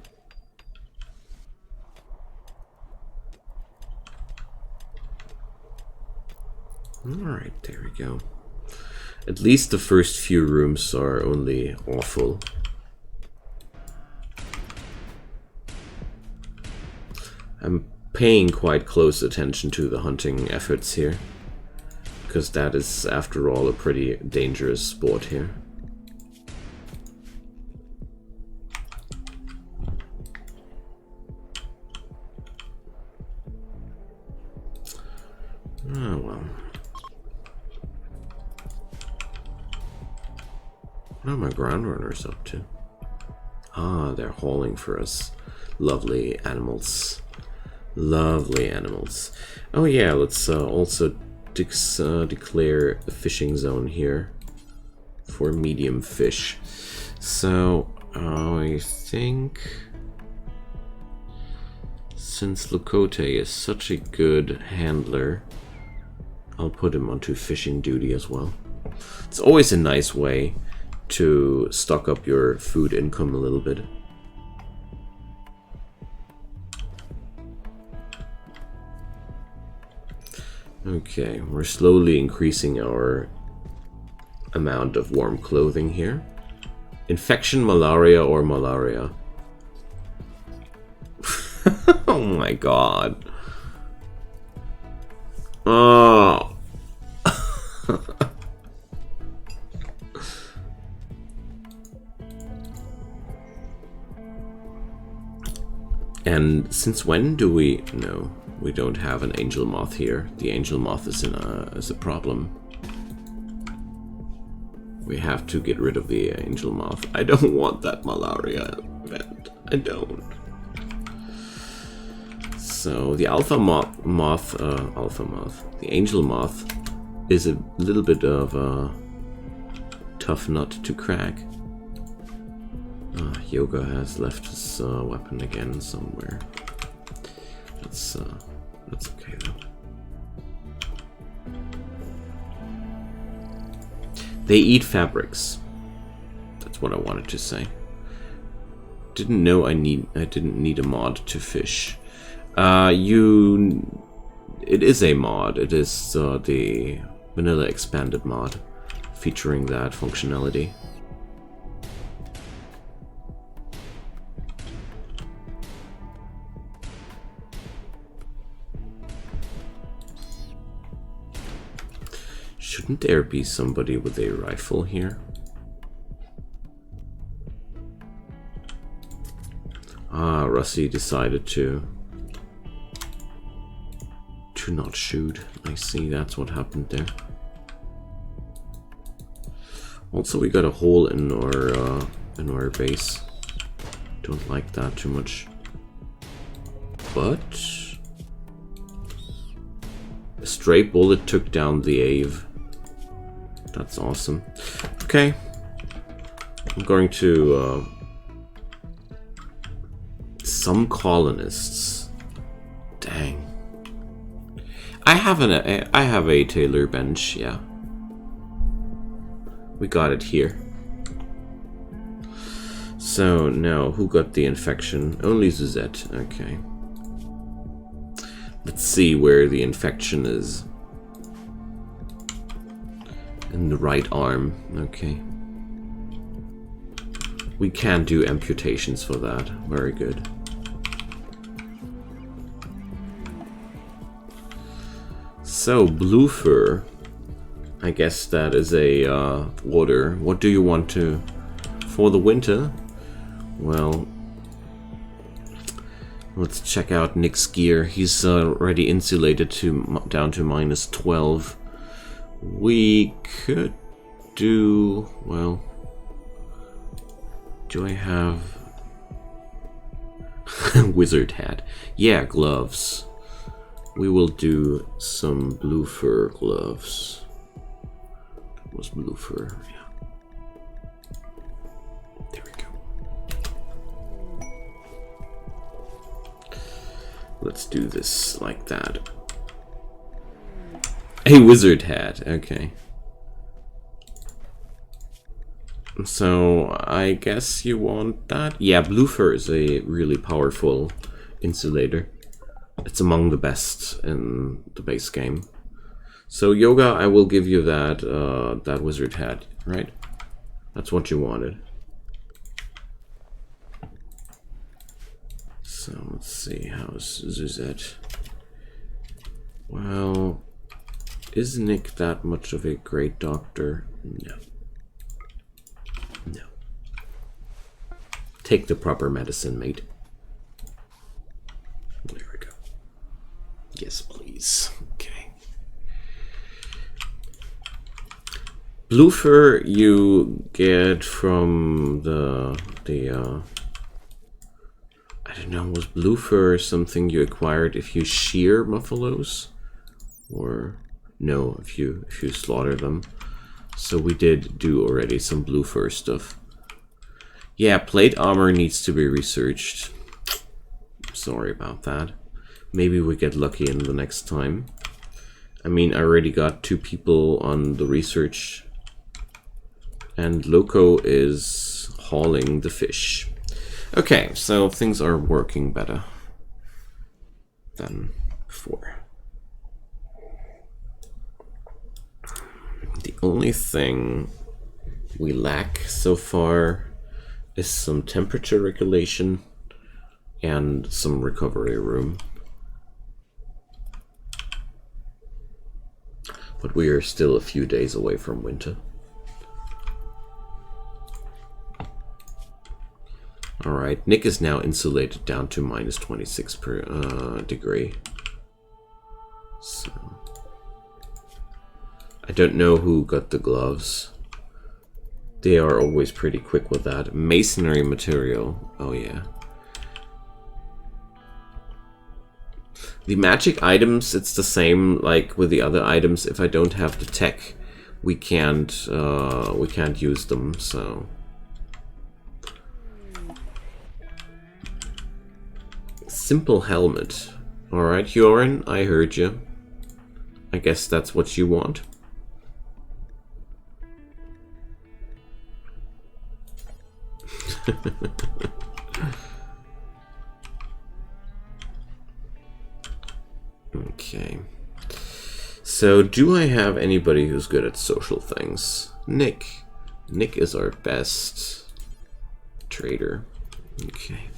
Alright, there we go. At least the first few rooms are only awful. I'm paying quite close attention to the hunting efforts here, because that is, after all, a pretty dangerous sport here. Oh well. What are my ground runners up to? Ah, they're hauling for us. Lovely animals. Lovely animals. Oh yeah, let's also declare a fishing zone here for medium fish. So, I think since Lucote is such a good handler, I'll put him onto fishing duty as well. It's always a nice way to stock up your food income a little bit. Okay, we're slowly increasing our amount of warm clothing here. Infection, malaria, or malaria? Oh my god. Oh. And since when do we... No, we don't have an angel moth here. The angel moth is a problem. We have to get rid of the angel moth. I don't want that malaria event. I don't. So the alpha moth, the angel moth is a little bit of a tough nut to crack. Yoga has left his weapon again somewhere. That's okay though. They eat fabrics. That's what I wanted to say. Didn't know I didn't need a mod to fish. It is a mod. It is the vanilla expanded mod featuring that functionality. Shouldn't there be somebody with a rifle here? Ah, Rusty decided to not shoot. I see, that's what happened there. Also, we got a hole in our base. Don't like that too much. But a stray bullet took down the Ave. That's awesome. Okay. I'm going to some colonists. Dang. I have a Taylor bench, yeah. We got it here. So now, who got the infection? Only Suzette. Okay. Let's see where the infection is. In the right arm. Okay. We can do amputations for that. Very good. So, blue fur. I guess that is a water. What do you want to... For the winter? Well... Let's check out Nick's gear. He's already insulated to down to minus 12. We could do... Well... Do I have... Wizard hat. Yeah, gloves. We will do some blue fur gloves. It was blue fur, yeah. There we go. Let's do this like that. A wizard hat, okay. So, I guess you want that? Yeah, blue fur is a really powerful insulator. It's among the best in the base game. So, Yoga, I will give you that that wizard hat, right? That's what you wanted. So, let's see, how's Suzette? Well, is Nick that much of a great doctor? No. No. Take the proper medicine, mate. There we go. Yes, please. Okay. Blue fur you get from the I don't know, was blue fur something you acquired if you shear buffaloes? Or no, if you slaughter them. So we did do already some blue fur stuff. Yeah, plate armor needs to be researched. Sorry about that. Maybe we get lucky in the next time. I mean, I already got 2 people on the research. And Loco is hauling the fish. Okay, so things are working better than before. The only thing we lack so far is some temperature regulation and some recovery room. But we are still a few days away from winter. Alright, Nick is now insulated down to minus 26 per degree. So I don't know who got the gloves. They are always pretty quick with that. Masonry material. Oh yeah. The magic items, it's the same like with the other items. If I don't have the tech, we can't use them, so simple helmet. Alright, Joran, I heard you. I guess that's what you want. Okay. So, do I have anybody who's good at social things? Nick. Nick is our best trader. Okay.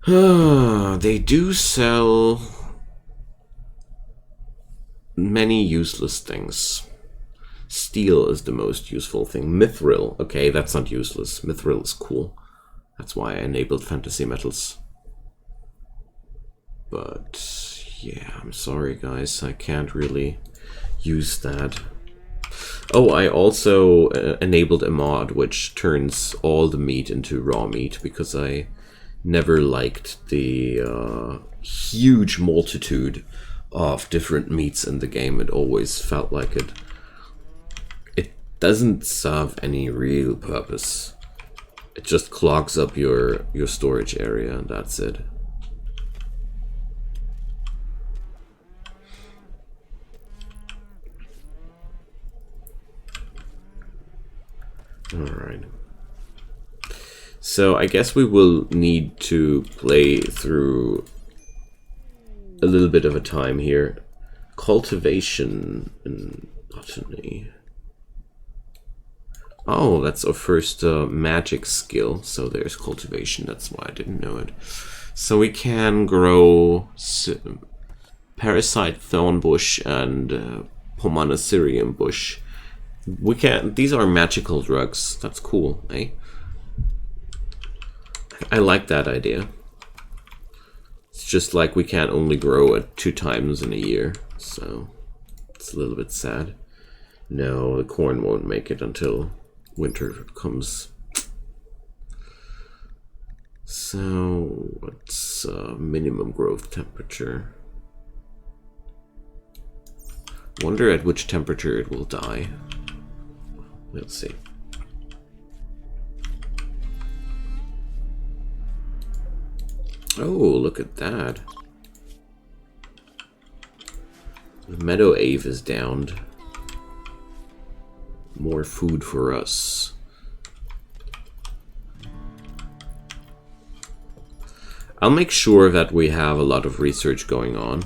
They do sell many useless things. Steel is the most useful thing. Mithril. Okay, that's not useless. Mithril is cool. That's why I enabled fantasy metals. But yeah, I'm sorry guys, I can't really use that. Oh, I also enabled a mod which turns all the meat into raw meat because I never liked the huge multitude of different meats in the game. It always felt like it doesn't serve any real purpose. It just clogs up your storage area and that's it. Alright. So I guess we will need to play through a little bit of a time here. Cultivation and botany. Oh, that's our first magic skill. So there's cultivation. That's why I didn't know it. So we can grow parasite thornbush and pomanicerium bush. We can. These are magical drugs. That's cool, eh? I like that idea. It's just like we can't only grow it 2 times in a year, so it's a little bit sad. No, the corn won't make it until winter comes. So, what's minimum growth temperature? Wonder at which temperature it will die. We'll see. Oh, look at that. The meadow ave is downed. More food for us. I'll make sure that we have a lot of research going on.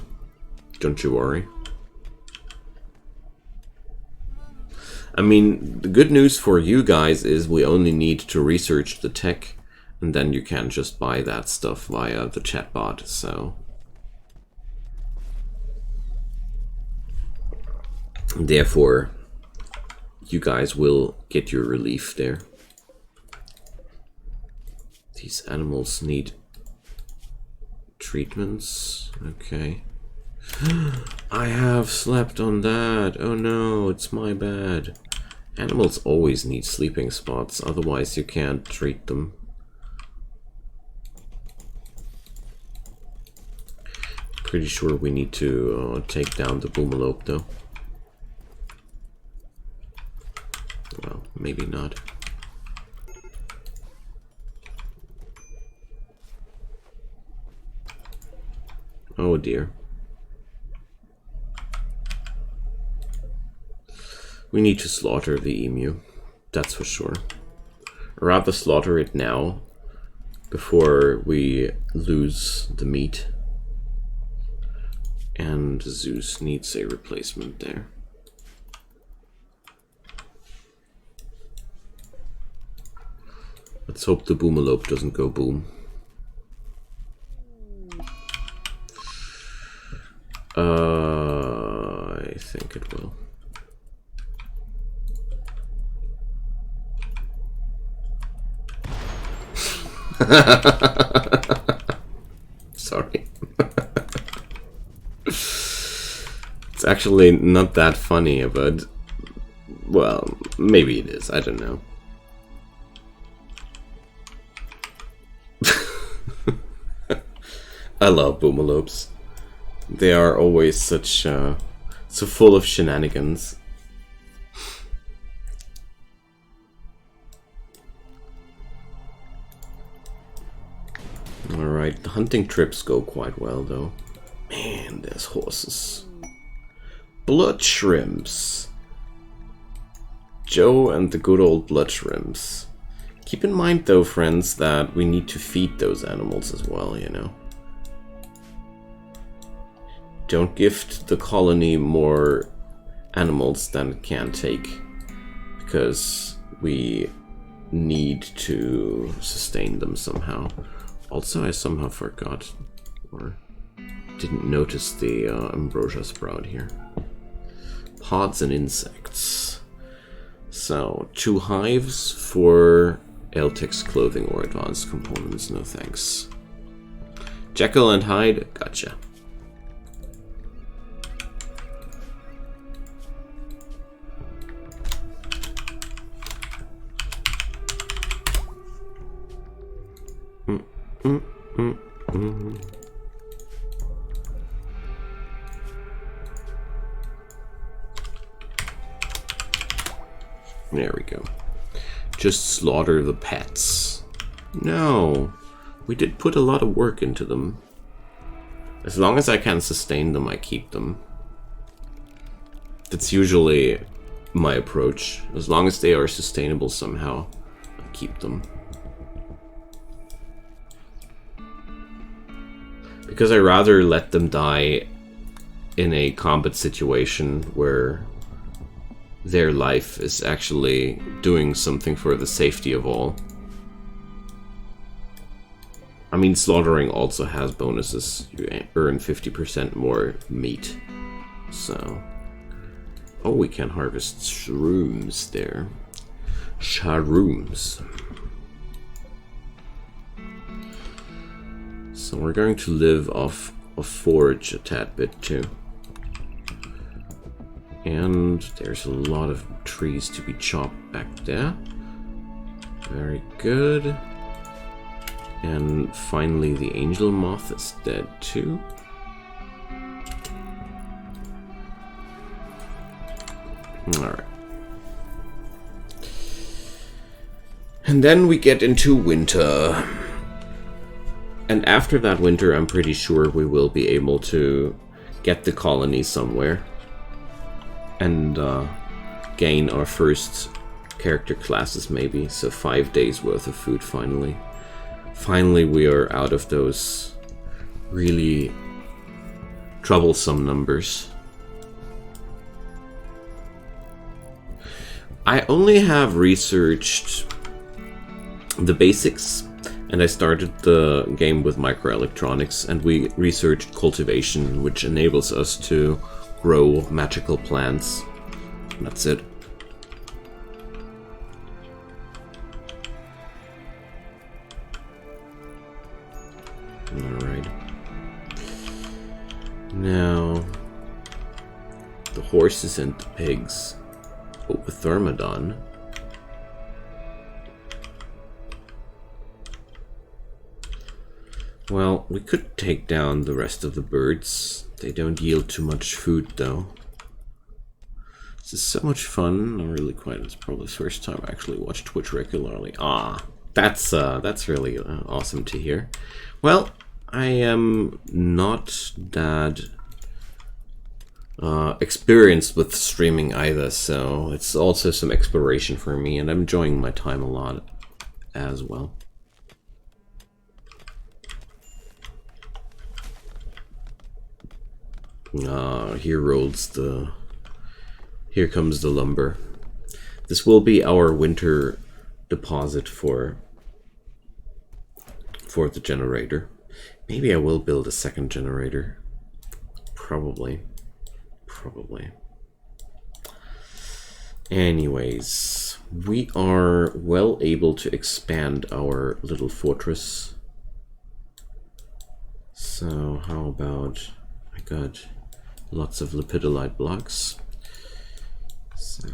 Don't you worry. I mean, the good news for you guys is we only need to research the tech, and then you can just buy that stuff via the chatbot, so... Therefore, you guys will get your relief there. These animals need treatments. Okay. I have slept on that. Oh no, it's my bad. Animals always need sleeping spots, otherwise you can't treat them. Pretty sure we need to take down the boomalope though. Well, maybe not. Oh dear. We need to slaughter the emu, that's for sure. Or rather slaughter it now, before we lose the meat. And Zeus needs a replacement there. Let's hope the boomalope doesn't go boom. I think it will. Sorry. It's actually not that funny, but well, maybe it is. I don't know. I love boomalopes. They are always such so full of shenanigans. Alright, the hunting trips go quite well though. Man, there's horses. Blood shrimps. Joe and the good old blood shrimps. Keep in mind though, friends, that we need to feed those animals as well, you know. Don't gift the colony more animals than it can take, because we need to sustain them somehow. Also, I somehow forgot or didn't notice the ambrosia sprout here. Pods and insects. So, 2 hives for Eltex clothing or advanced components, no thanks. Jekyll and Hyde, gotcha. There we go. Just slaughter the pets. No, we did put a lot of work into them. As long as I can sustain them, I keep them. That's usually my approach. As long as they are sustainable somehow, I keep them. Because I rather let them die in a combat situation where their life is actually doing something for the safety of all. I mean, slaughtering also has bonuses. You earn 50% more meat. So... oh, we can harvest shrooms there. Shrooms. So we're going to live off of forage a tad bit too. And there's a lot of trees to be chopped back there. Very good. And finally the angel moth is dead too. Alright. And then we get into winter. And after that winter, I'm pretty sure we will be able to get the colony somewhere. And gain our first character classes maybe. So 5 days worth of food finally. Finally we are out of those really troublesome numbers. I only have researched the basics, and I started the game with microelectronics, and we researched cultivation, which enables us to grow magical plants. And that's it. Alright. Now, the horses and the pigs. Oh, a Thermodon. Well, we could take down the rest of the birds. They don't yield too much food, though. This is so much fun. I'm really quite... it's probably the first time I actually watch Twitch regularly. Ah, that's really awesome to hear. Well, I am not that experienced with streaming either, so it's also some exploration for me, and I'm enjoying my time a lot as well. Here comes the lumber. This will be our winter deposit for the generator. Maybe I will build a second generator. Probably. Probably. Anyways, we are well able to expand our little fortress. So how about, I got lots of lepidolite blocks. So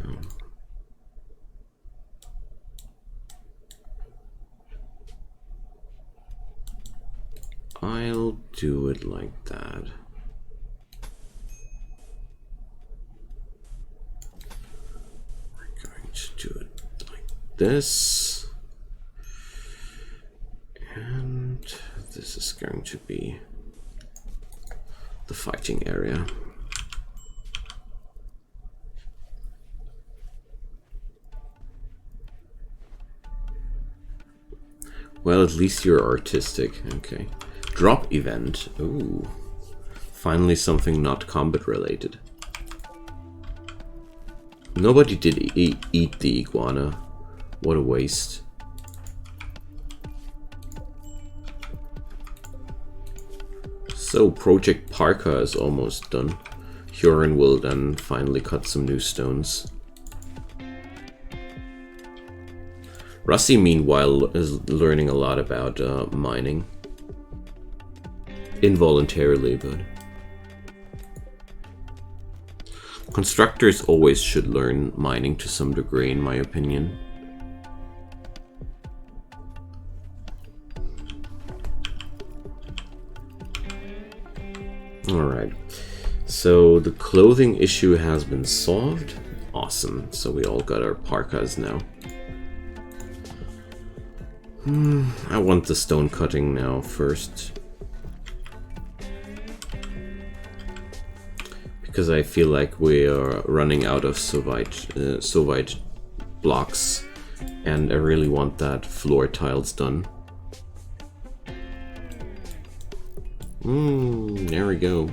I'll do it like that. We're going to do it like this. And this is going to be the fighting area. Well, at least you're artistic. Okay. Drop event. Ooh. Finally something not combat related. Nobody did eat the iguana. What a waste. So, Project Parka is almost done. Huron will then finally cut some new stones. Rusty, meanwhile, is learning a lot about mining. Involuntarily, but... Constructors always should learn mining to some degree, in my opinion. Alright, so the clothing issue has been solved. Awesome, so we all got our parkas now. I want the stone cutting now first. Because I feel like we are running out of Sovite blocks, and I really want that floor tiles done. There we go.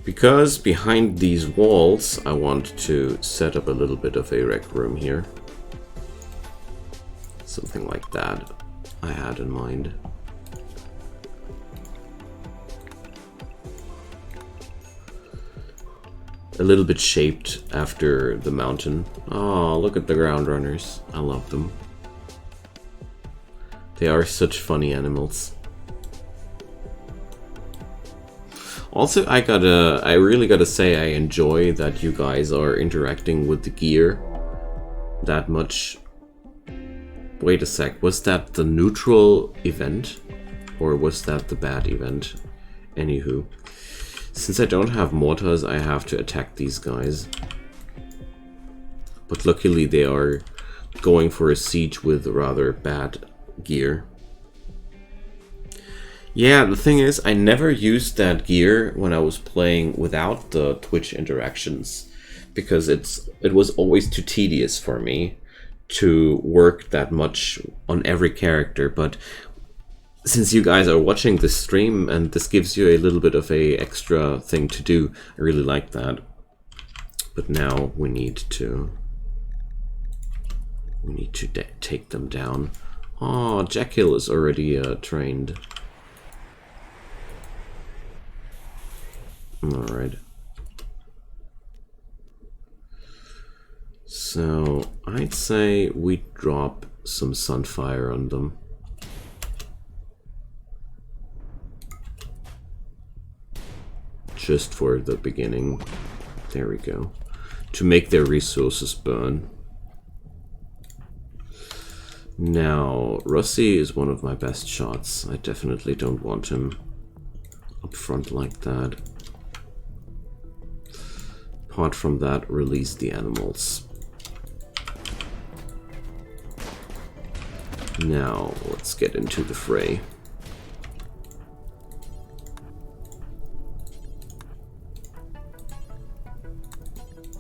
Because behind these walls, I want to set up a little bit of a rec room here. Something like that I had in mind. A little bit shaped after the mountain. Oh, look at the ground runners. I love them. They are such funny animals. Also, I really gotta say I enjoy that you guys are interacting with the gear that much. Wait a sec, was that the neutral event? Or was that the bad event? Anywho. Since I don't have mortars, I have to attack these guys. But luckily they are going for a siege with rather bad gear. Yeah, the thing is, I never used that gear when I was playing without the Twitch interactions, because it was always too tedious for me to work that much on every character. But since you guys are watching this stream and this gives you a little bit of a extra thing to do, I really like that. But now we need to take them down. Oh, Jekyll is already trained. Alright. So, I'd say we drop some Sunfire on them. Just for the beginning. There we go. To make their resources burn. Now, Rusty is one of my best shots. I definitely don't want him up front like that. Apart from that, release the animals. Now, let's get into the fray.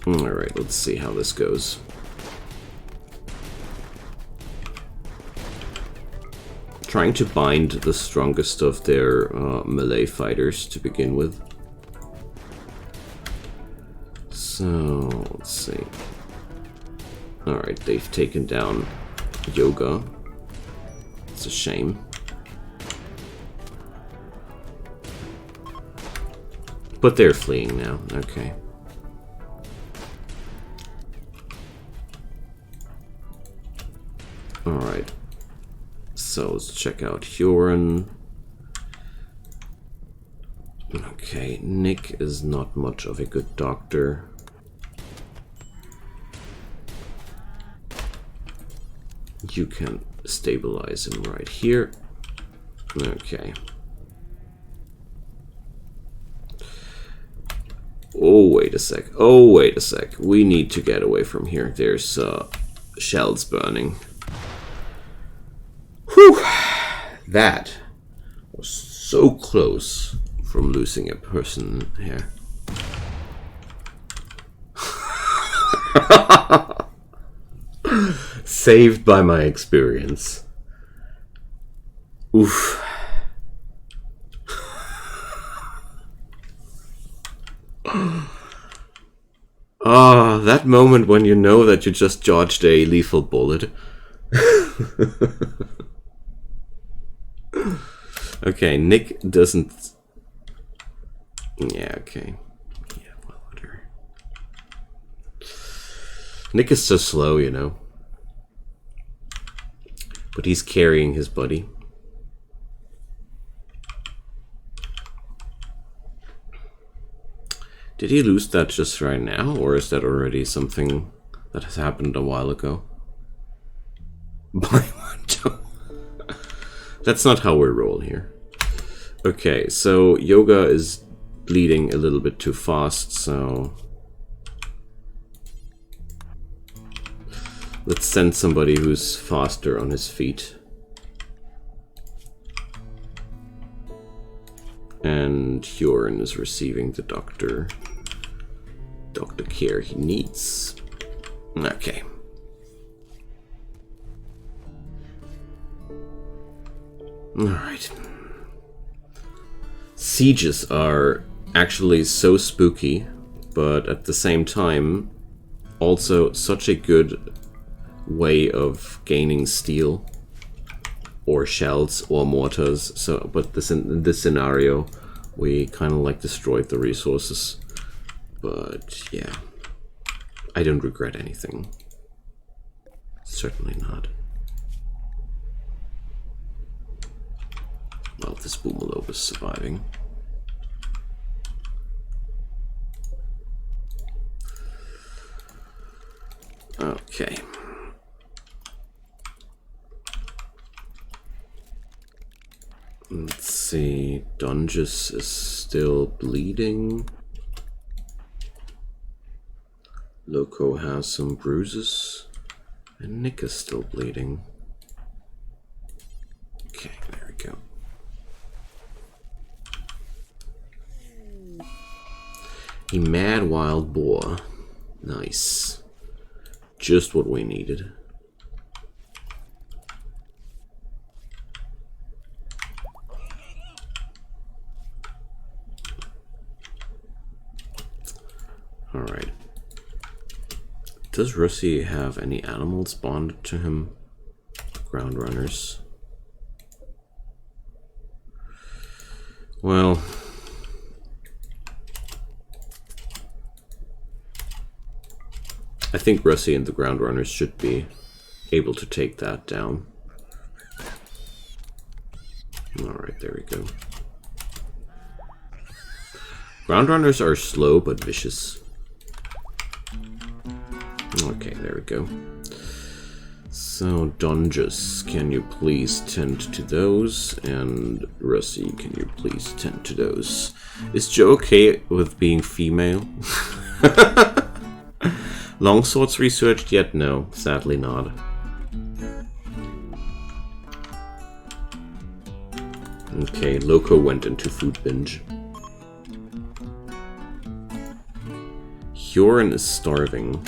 Alright, let's see how this goes. Trying to bind the strongest of their melee fighters to begin with. So, let's see. Alright, they've taken down Yoga. It's a shame. But they're fleeing now. Okay. Alright. So let's check out Huron. Okay, Nick is not much of a good doctor. You can stabilize him right here. Okay. Oh, wait a sec. Oh, wait a sec. We need to get away from here. There's shells burning. Whew! That was so close from losing a person here. Saved by my experience. Oof. Ah, that moment when you know that you just dodged a lethal bullet. Okay, Nick doesn't... Yeah, okay. Yeah, well, whatever. Nick is so slow, you know. But he's carrying his buddy. Did he lose that just right now, or is that already something that has happened a while ago? By one. That's not how we roll here. Okay, so Yoga is bleeding a little bit too fast, so let's send somebody who's faster on his feet. And Huron is receiving the doctor care he needs. Okay. Alright. Sieges are actually so spooky, but at the same time also such a good way of gaining steel or shells or mortars. So, but in this scenario we kind of like destroyed the resources. But yeah, I don't regret anything. Certainly not. Well, this Boomalove is surviving. Okay. Let's see. Dungus is still bleeding. Loco has some bruises. And Nick is still bleeding. Okay, there we go. A mad wild boar. Nice. Just what we needed. Alright. Does Russi have any animals bonded to him? Ground runners. Well... I think Russi and the ground runners should be able to take that down. Alright, there we go. Ground runners are slow but vicious. Okay, there we go. So, Dungus, can you please tend to those? And Russi, can you please tend to those? Is Joe okay with being female? Longswords researched yet? No, sadly not. Okay, Loco went into food binge. Huron is starving.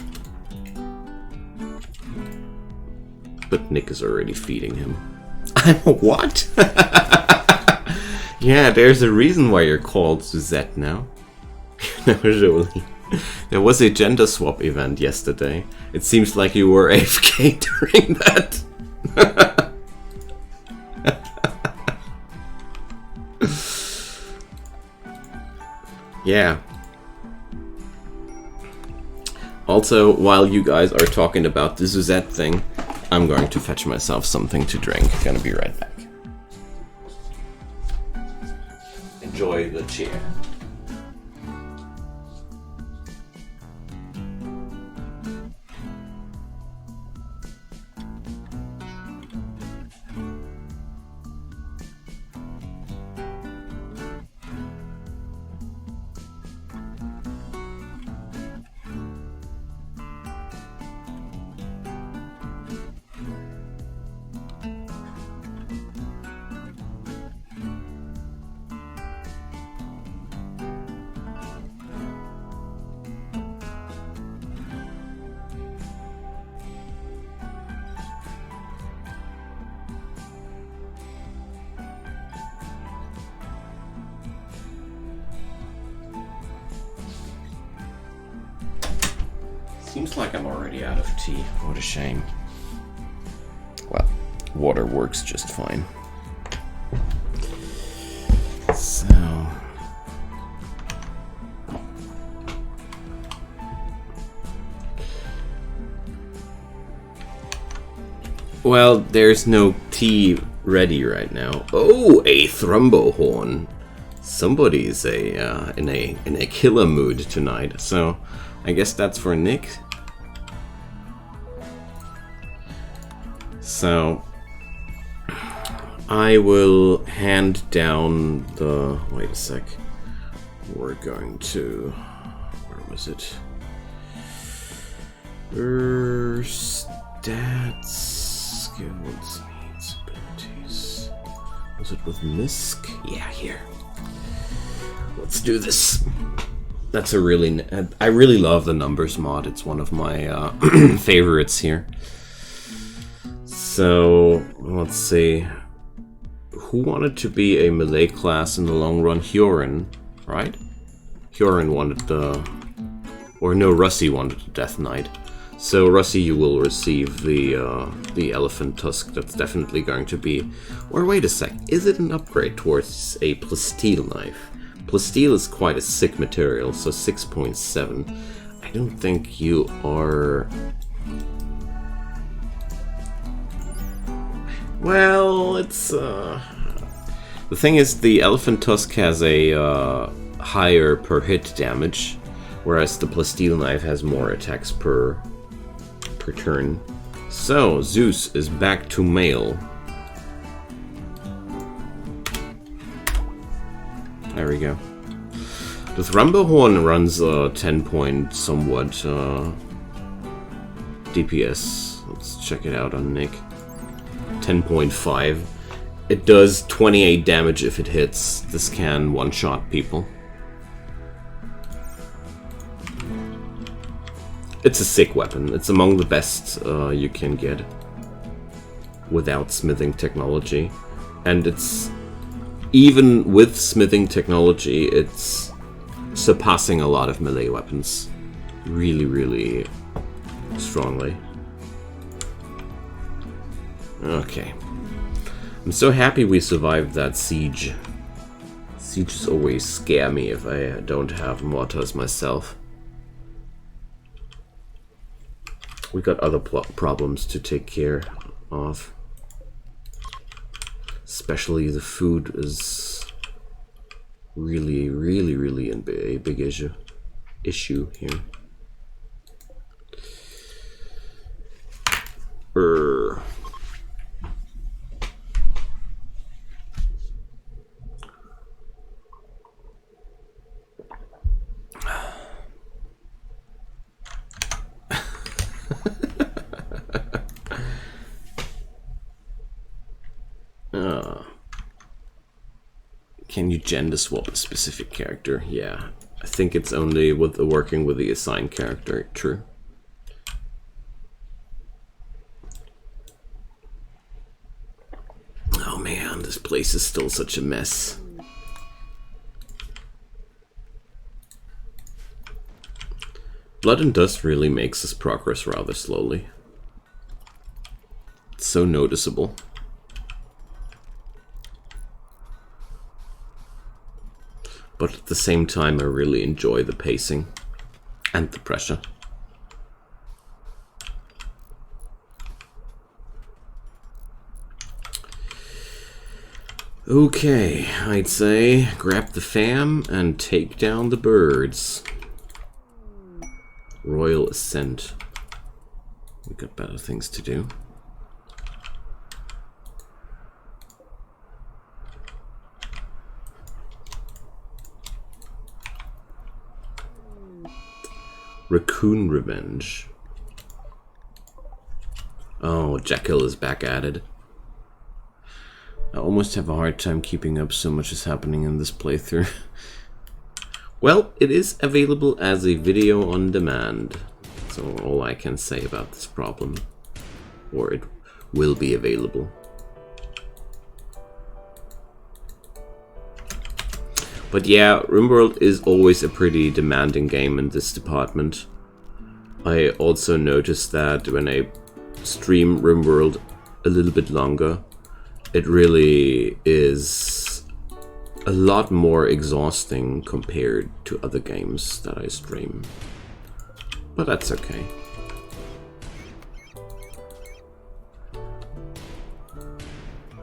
But Nick is already feeding him. What? Yeah, there's a reason why you're called Suzette now. No, really. There was a gender swap event yesterday. It seems like you were AFK during that. Yeah. Also, while you guys are talking about the Suzette thing, I'm going to fetch myself something to drink. Gonna be right back. Enjoy the cheer. Seems like I'm already out of tea. What a shame. Well, water works just fine. So... well, there's no tea ready right now. Oh, a thrumbo horn. Somebody's in a killer mood tonight. So, I guess that's for Nick. So, I will hand down the... wait a sec. We're going to... where was it? Stats... skills, needs, abilities... was it with Misk? Yeah, here. Let's do this. That's a really... I really love the numbers mod. It's one of my favorites here. So, let's see. Who wanted to be a melee class in the long run? Hyorin, right? Hyorin wanted the... or no, Russi wanted the Death Knight. So, Russi, you will receive the elephant tusk. That's definitely going to be... or wait a sec, is it an upgrade towards a plasteel knife? Plasteel is quite a sick material, so 6.7. I don't think you are... well, it's... the thing is, the elephant tusk has a higher per hit damage, whereas the plasteel knife has more attacks per turn. So, Zeus is back to male. There we go. The Thrumbo Horn runs 10 point somewhat DPS. Let's check it out on Nick. 10.5. It does 28 damage if it hits. This can one-shot people. It's a sick weapon. It's among the best you can get without smithing technology. And it's... even with smithing technology, it's surpassing a lot of melee weapons. Really, really strongly. Okay. I'm so happy we survived that siege. Sieges always scare me if I don't have mortars myself. We got other problems to take care of. Especially the food is really, really, really a big issue here. Can you gender swap a specific character? Yeah, I think it's only with working with the assigned character. True. Oh man, this place is still such a mess. Blood and Dust really makes us progress rather slowly. It's so noticeable. but at the same time I really enjoy the pacing and the pressure. Okay, I'd say grab the fam and take down the birds. Royal Ascent. We got better things to do. Raccoon Revenge. Oh, Jekyll is back at it. I almost have a hard time keeping up, so much is happening in this playthrough. Well, it is available as a video on demand. That's all I can say about this problem. Or it will be available. But yeah, Rimworld is always a pretty demanding game in this department. I also noticed that when I stream Rimworld a little bit longer, it really is a lot more exhausting compared to other games that I stream. But that's okay.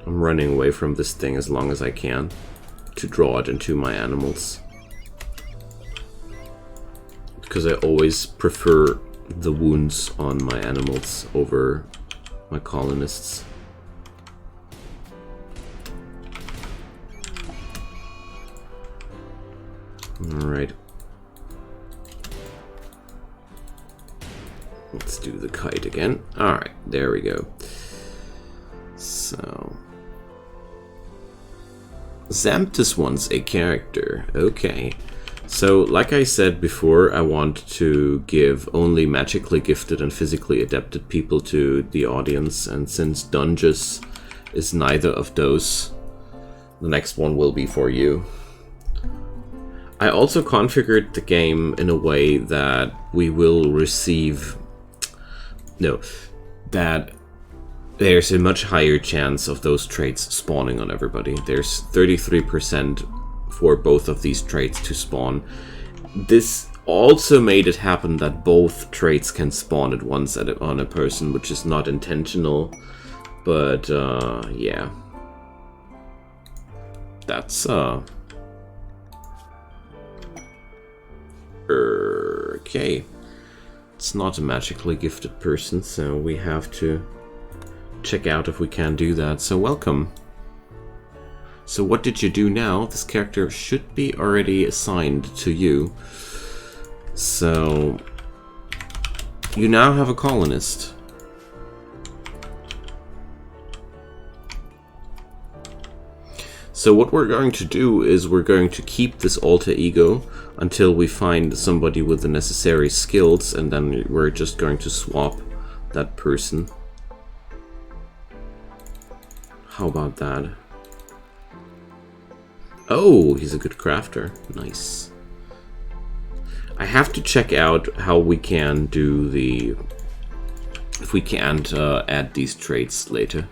I'm running away from this thing as long as I can to draw it into my animals. Because I always prefer the wounds on my animals over my colonists. Alright. Let's do the kite again. Alright, there we go. So... Xanthus wants a character. Okay. So, like I said before, I want to give only magically gifted and physically adapted people to the audience, and since Dungeous is neither of those, the next one will be for you. I also configured the game in a way that we will receive... No, that there's a much higher chance of those traits spawning on everybody. There's 33% for both of these traits to spawn. This also made it happen that both traits can spawn at once on a person, which is not intentional, but yeah. That's okay. It's not a magically gifted person, so we have to check out if we can do that. So welcome. So what did you do now? This character should be already assigned to you. So you now have a colonist. So what we're going to do is we're going to keep this alter ego until we find somebody with the necessary skills, and then we're just going to swap that person. How about that? Oh, he's a good crafter. Nice. I have to check out how we can do the... if we can't add these traits later.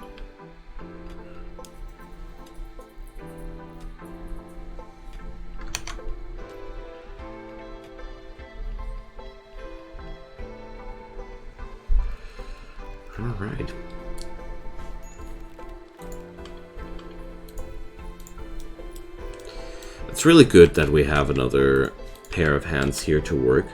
Alright. It's really good that we have another pair of hands here to work.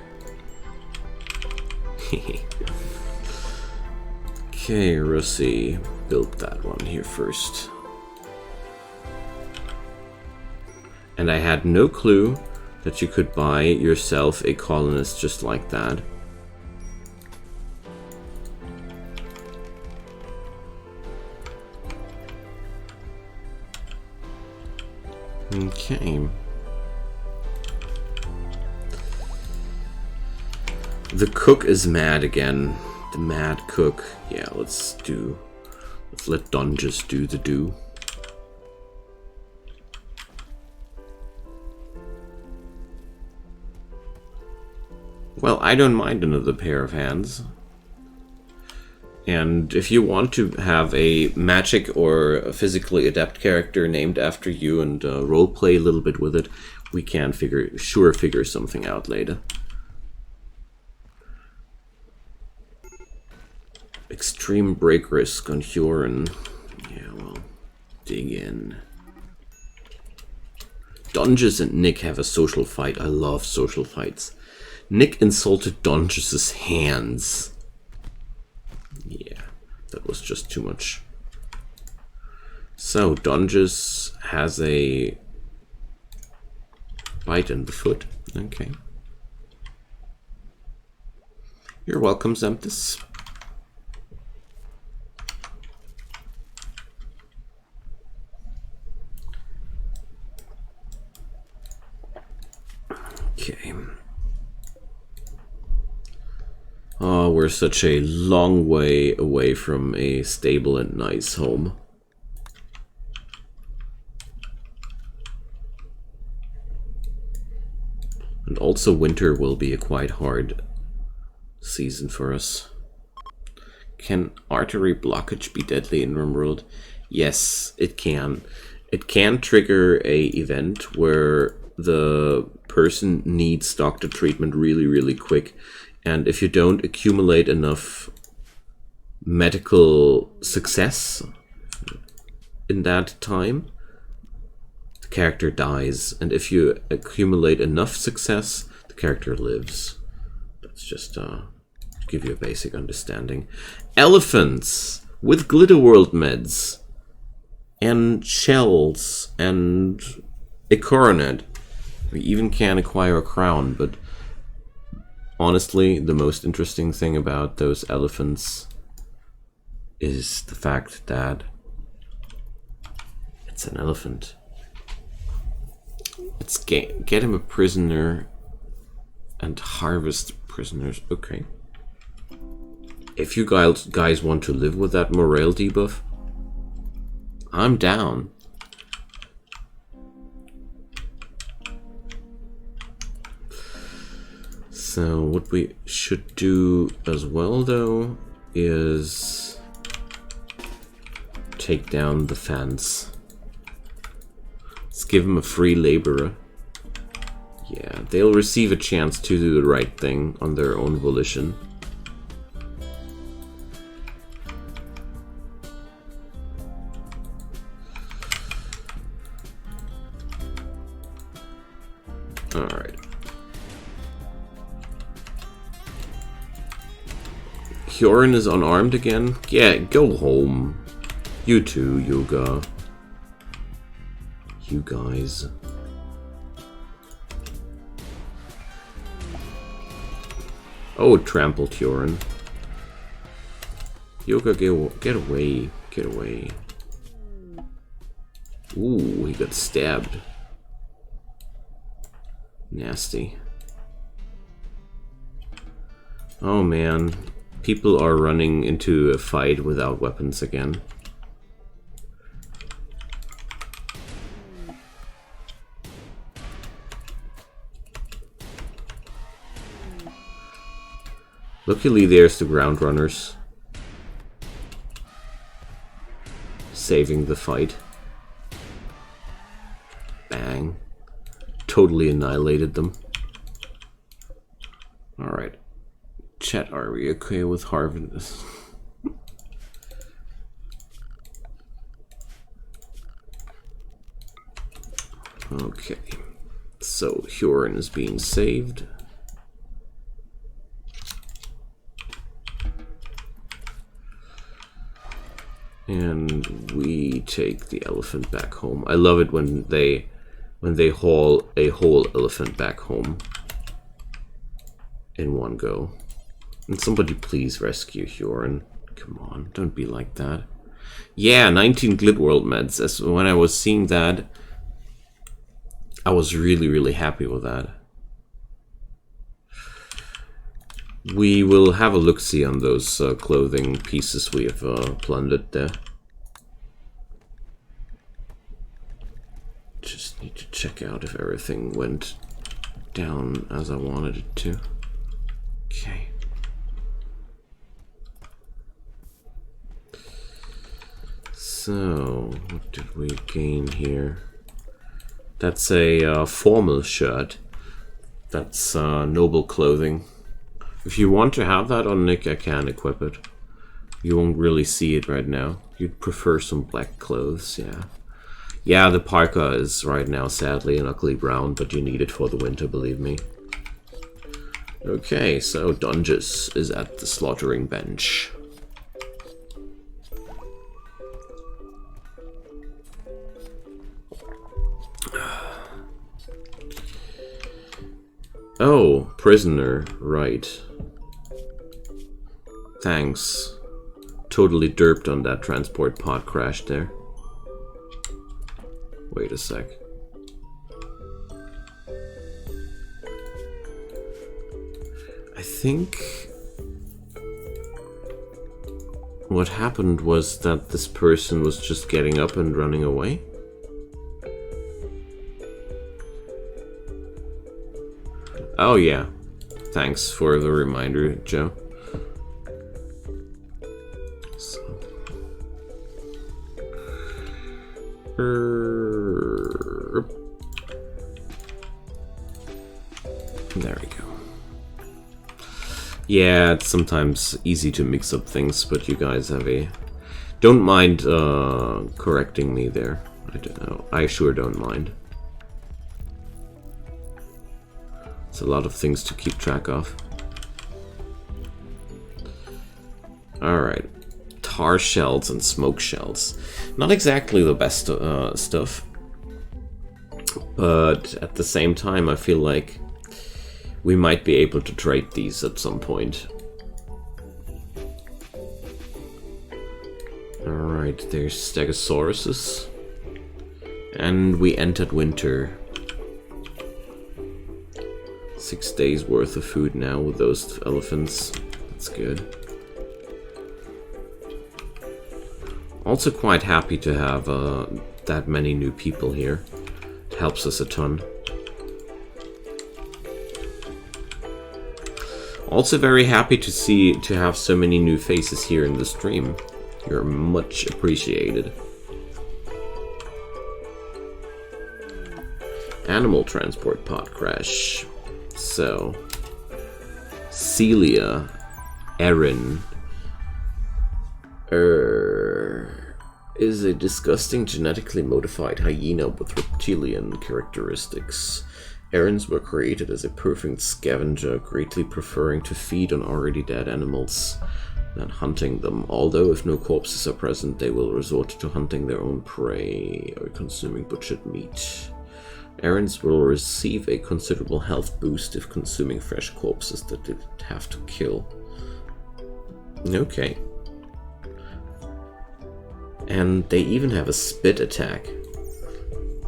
Okay, Russi built that one here first. And I had no clue that you could buy yourself a colonist just like that. Okay. The cook is mad again. The mad cook. Yeah, let's let Dungeous do the do. Well, I don't mind another pair of hands. And if you want to have a magic or a physically adept character named after you and roleplay a little bit with it, we can figure something out later. Extreme break risk on Huron. Yeah, well, dig in. Donges and Nick have a social fight. I love social fights. Nick insulted Donges' hands. Yeah, that was just too much. So, Donges has a bite in the foot. Okay. You're welcome, Zemtis. Okay. Oh, we're such a long way away from a stable and nice home. And also winter will be a quite hard season for us. Can artery blockage be deadly in Rimworld? Yes, it can. It can trigger a event where the person needs doctor treatment really, really quick. And if you don't accumulate enough medical success in that time, the character dies. And if you accumulate enough success, the character lives. That's just to give you a basic understanding. Elephants with Glitter World meds and shells and a coronet. We even can acquire a crown, but honestly, the most interesting thing about those elephants is the fact that it's an elephant. Let's get him a prisoner and harvest prisoners. Okay. If you guys want to live with that morale debuff, I'm down. So what we should do as well, though, is take down the fence. Let's give them a free laborer. Yeah, they'll receive a chance to do the right thing on their own volition. Alright. Huron is unarmed again? Yeah, go home. You too, Yoga. You guys. Oh, trampled Huron. Yoga, get away. Get away. Ooh, he got stabbed. Nasty. Oh man. People are running into a fight without weapons again. Luckily, there's the ground runners saving the fight. Bang. Totally annihilated them. Alright. Chat, are we okay with harvest? Okay. So, Huron is being saved. And we take the elephant back home. I love it when they haul a whole elephant back home in one go. And somebody please rescue Huron. Come on, don't be like that. Yeah, 19 Glit World meds. As when I was seeing that, I was really, really happy with that. We will have a look-see on those clothing pieces we have plundered there. Just need to check out if everything went down as I wanted it to. Okay. So, what did we gain here? That's a formal shirt. That's noble clothing. If you want to have that on Nick, I can equip it. You won't really see it right now. You'd prefer some black clothes, yeah. Yeah, the parka is right now sadly an ugly brown, but you need it for the winter, believe me. Okay, so Dungus is at the slaughtering bench. Oh, prisoner, right. Thanks. Totally derped on that transport pod crash there. Wait a sec. I think what happened was that this person was just getting up and running away. Oh yeah. Thanks for the reminder, Joe. There we go. Yeah, it's sometimes easy to mix up things, but you guys have a... Don't mind correcting me there. I don't know. I sure don't mind. It's a lot of things to keep track of. Alright. Tar shells and smoke shells. Not exactly the best stuff. But at the same time, I feel like we might be able to trade these at some point. Alright, there's Stegosauruses. And we entered winter. 6 days worth of food now with those elephants. That's good. Also quite happy to have that many new people here. It helps us a ton. Also very happy to have so many new faces here in the stream. You're much appreciated. Animal transport pod crash. So, Celia, Erin, is a disgusting genetically modified hyena with reptilian characteristics. Erins were created as a perfect scavenger, greatly preferring to feed on already dead animals than hunting them. Although if no corpses are present, they will resort to hunting their own prey or consuming butchered meat. Erins will receive a considerable health boost if consuming fresh corpses that they have to kill. Okay. And they even have a spit attack.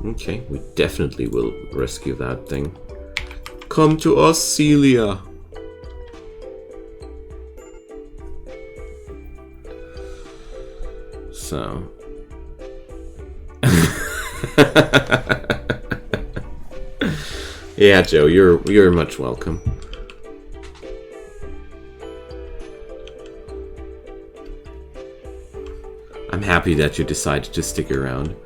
Okay, we definitely will rescue that thing. Come to us, Celia! So... Yeah, Joe, you're much welcome. I'm happy that you decided to stick around.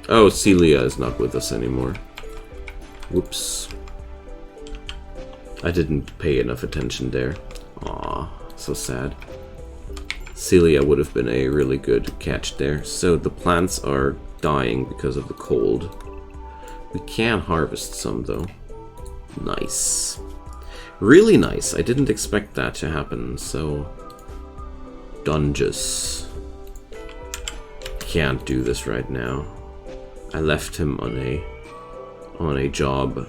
Oh, Celia is not with us anymore. Whoops. I didn't pay enough attention there. Aw, so sad. Celia would have been a really good catch there. So the plants are dying because of the cold. We can harvest some though. Nice. Really nice. I didn't expect that to happen, so... Dungus. Can't do this right now. I left him on a job.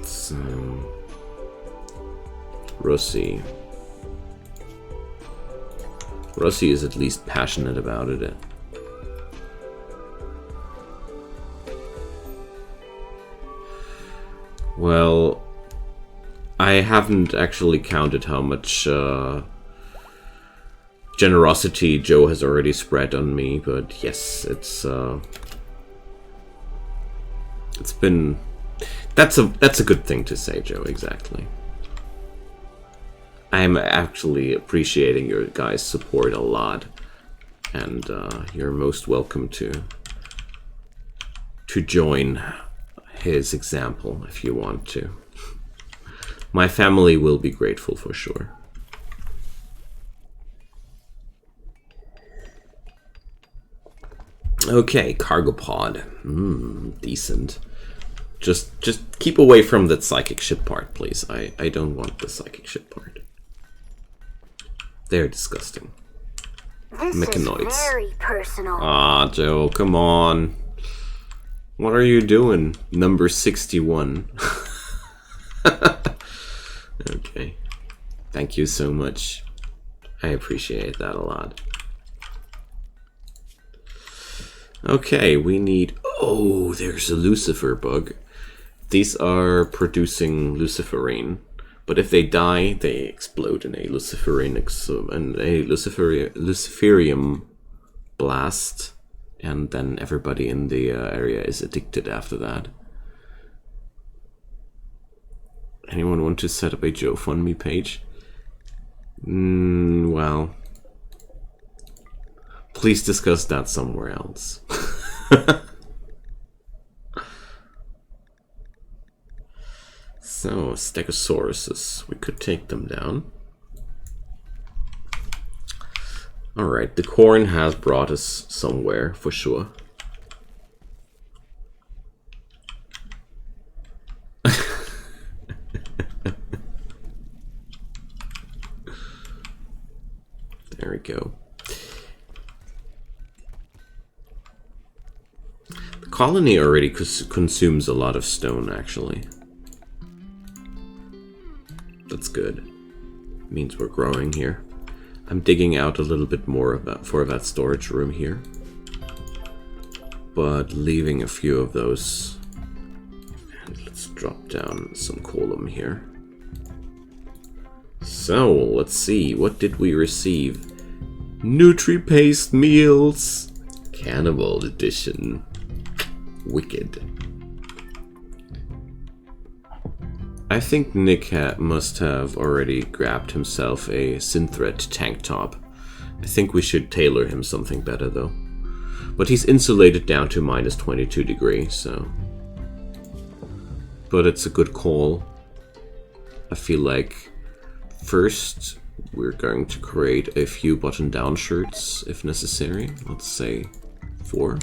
So... Russi. Russi is at least passionate about it. Well, I haven't actually counted how much generosity Joe has already spread on me, but yes, it's been... That's a good thing to say, Joe. Exactly. I'm actually appreciating your guys' support a lot, and you're most welcome to join his example if you want to. My family will be grateful for sure. Okay, cargo pod. Decent. Just keep away from that psychic ship part, please. I don't want the psychic ship part. They're disgusting. This Mechanoids. is very personal. Ah, Joe, come on. What are you doing? Number 61. Okay. Thank you so much. I appreciate that a lot. Okay, we need... Oh, there's a Lucifer bug. These are producing luciferine, but if they die, they explode in a luciferium blast, and then everybody in the area is addicted after that. Anyone want to set up a GoFundMe page? Well, please discuss that somewhere else. So, Stegosauruses, we could take them down. Alright, the corn has brought us somewhere, for sure. There we go. The colony already consumes a lot of stone, actually. That's good. Means we're growing here. I'm digging out a little bit more for that storage room here, but leaving a few of those. And let's drop down some column here. So let's see, what did we receive? Nutri-paste meals, Cannibal Edition. Wicked. I think Nick must have already grabbed himself a Synthread tank top. I think we should tailor him something better though. But he's insulated down to minus 22 degrees, so... But it's a good call. I feel like first we're going to create a few button-down shirts if necessary. Let's say 4.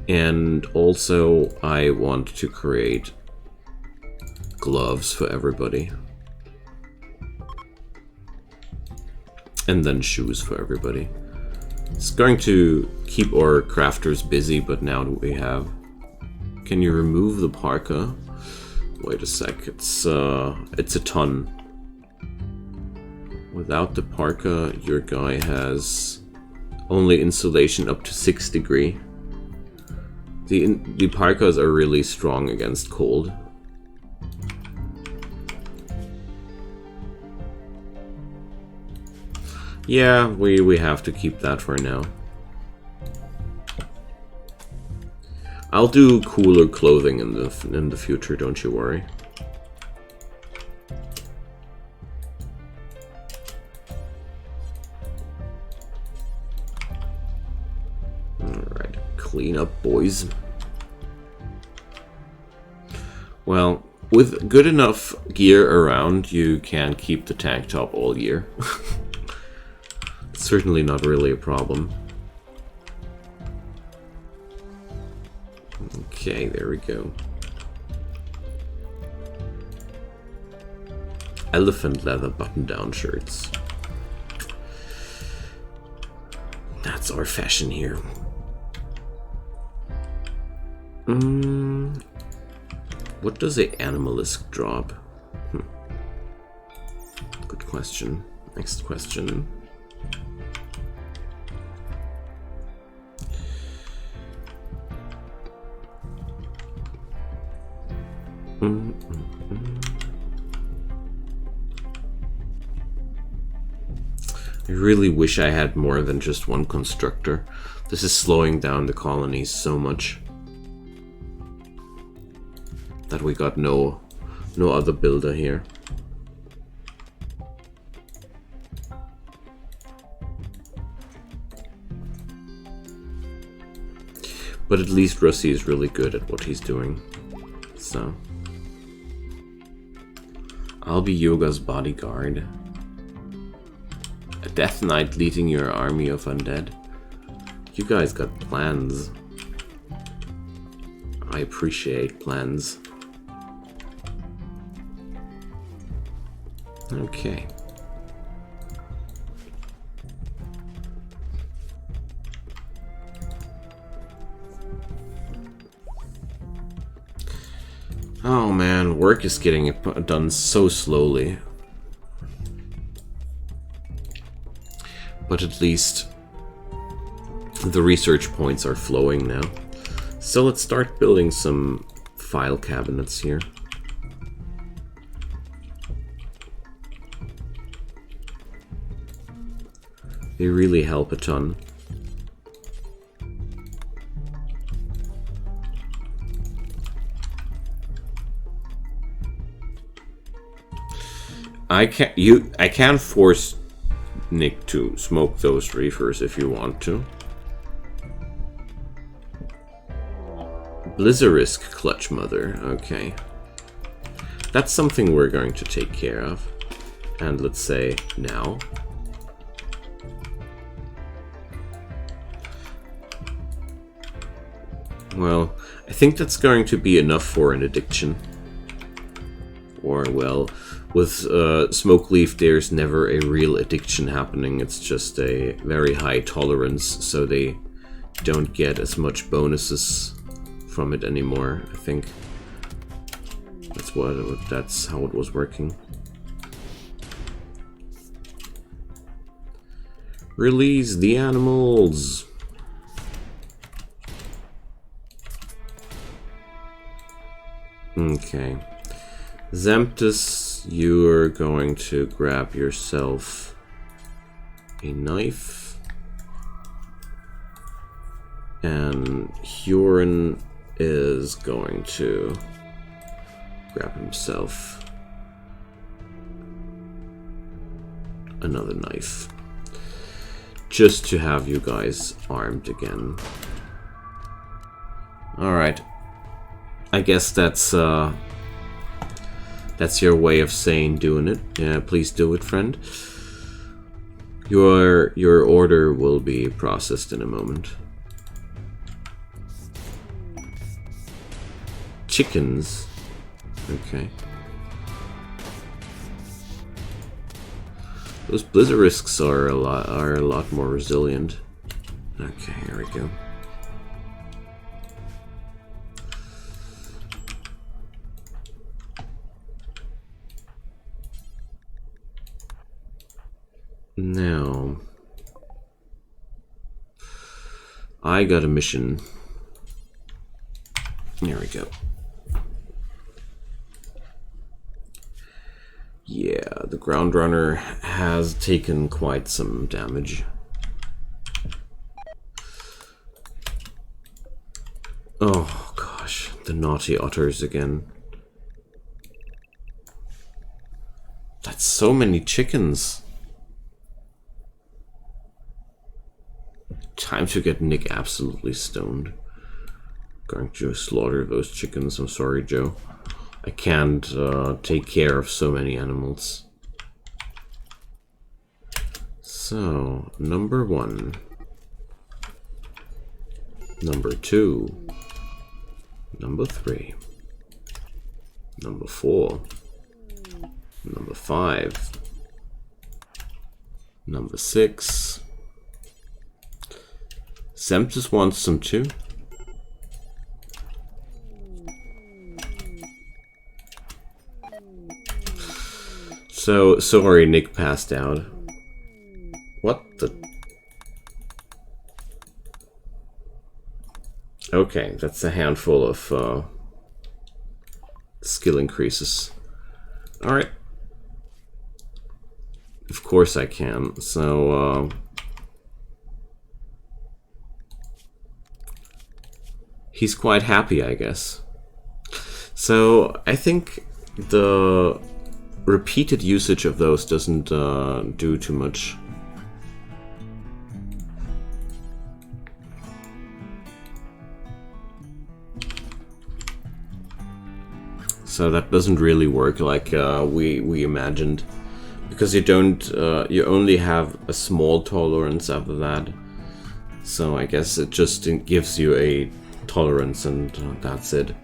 And also I want to create gloves for everybody. And then shoes for everybody. It's going to keep our crafters busy, but now that we have... Can you remove the parka? Wait a sec, it's a ton. Without the parka, your guy has only insulation up to 6 degrees. The parkas are really strong against cold. Yeah, we have to keep that for now. I'll do cooler clothing in the future, don't you worry. Alright, clean up, boys. Well, with good enough gear around, you can keep the tank top all year. Certainly not really a problem. Okay, there we go. Elephant leather button-down shirts. That's our fashion here. What does a animalisk drop? Good question. Next question. I really wish I had more than just one constructor. This is slowing down the colonies so much. that we got no other builder here. But at least Rusty is really good at what he's doing. So I'll be Yoga's bodyguard. A Death Knight leading your army of undead. You guys got plans. I appreciate plans. Okay. Oh man, work is getting done so slowly. But at least the research points are flowing now. So let's start building some file cabinets here. They really help a ton. I can't force Nick to smoke those reefers if you want to. Blizzarisk Clutch Mother, okay. That's something we're going to take care of. And let's say now. Well, I think that's going to be enough for an addiction. Or, well, with Smoke Leaf there's never a real addiction happening, it's just a very high tolerance, so they don't get as much bonuses from it anymore, I think. That's how it was working. Release the animals! Okay. Zemptus, you're going to grab yourself a knife. And Huron is going to grab himself another knife. Just to have you guys armed again. Alright. I guess that's your way of saying doing it. Yeah, please do it, friend. Your order will be processed in a moment. Chickens. Okay. Those Blizzarisks are a lot more resilient. Okay, here we go. Now, I got a mission. There we go. Yeah, the ground runner has taken quite some damage. Oh gosh, the naughty otters again. That's so many chickens. Time to get Nick absolutely stoned. Going to slaughter those chickens. I'm sorry, Joe. I can't take care of so many animals. So, number 1. Number 2. Number 3. Number 4. Number 5. Number 6. Zemptus wants some too. So, sorry, Nick passed out. What the? Okay, that's a handful of skill increases. Alright. Of course I can. So, he's quite happy, I guess. So I think the repeated usage of those doesn't do too much. So that doesn't really work like we imagined, because you don't you only have a small tolerance after that. So I guess it just gives you a tolerance and that's it.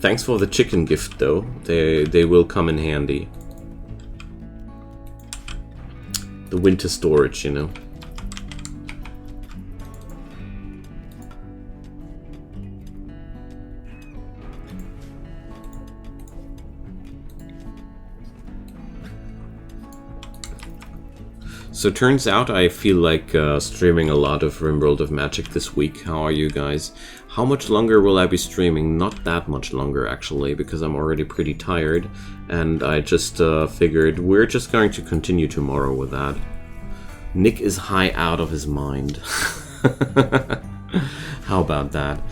Thanks for the chicken gift though, they will come in handy. The winter storage, you know. So turns out I feel like streaming a lot of Rimworld of Magic this week. How are you guys? How much longer will I be streaming? Not that much longer actually, because I'm already pretty tired. And I just figured we're just going to continue tomorrow with that. Nick is high out of his mind. How about that?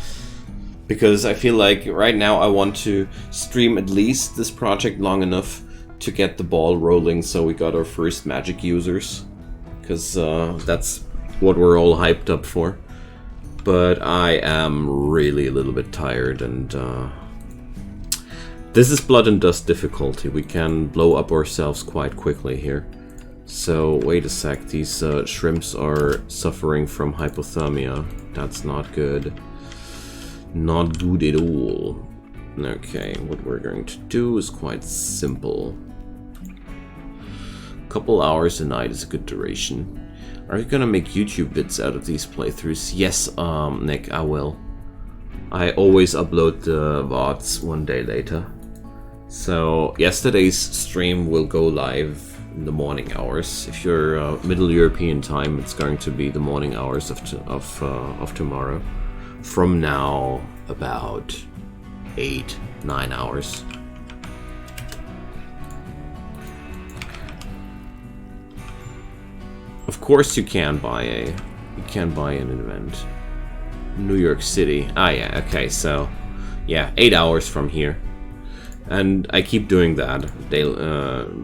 Because I feel like right now I want to stream at least this project long enough to get the ball rolling so we got our first magic users. Because that's what we're all hyped up for. But I am really a little bit tired, and this is blood and dust difficulty. We can blow up ourselves quite quickly here. So wait a sec, these shrimps are suffering from hypothermia. That's not good. Not good at all. Okay, what we're going to do is quite simple. Couple hours a night is a good duration. Are you gonna make YouTube vids out of these playthroughs? Yes, Nick, I will. I always upload the VODs one day later. So yesterday's stream will go live in the morning hours. If you're Middle European time, it's going to be the morning hours of tomorrow. From now, about 8-9 hours. Of course you can buy an event. New York City. Ah yeah, okay, so yeah, 8 hours from here. And I keep doing that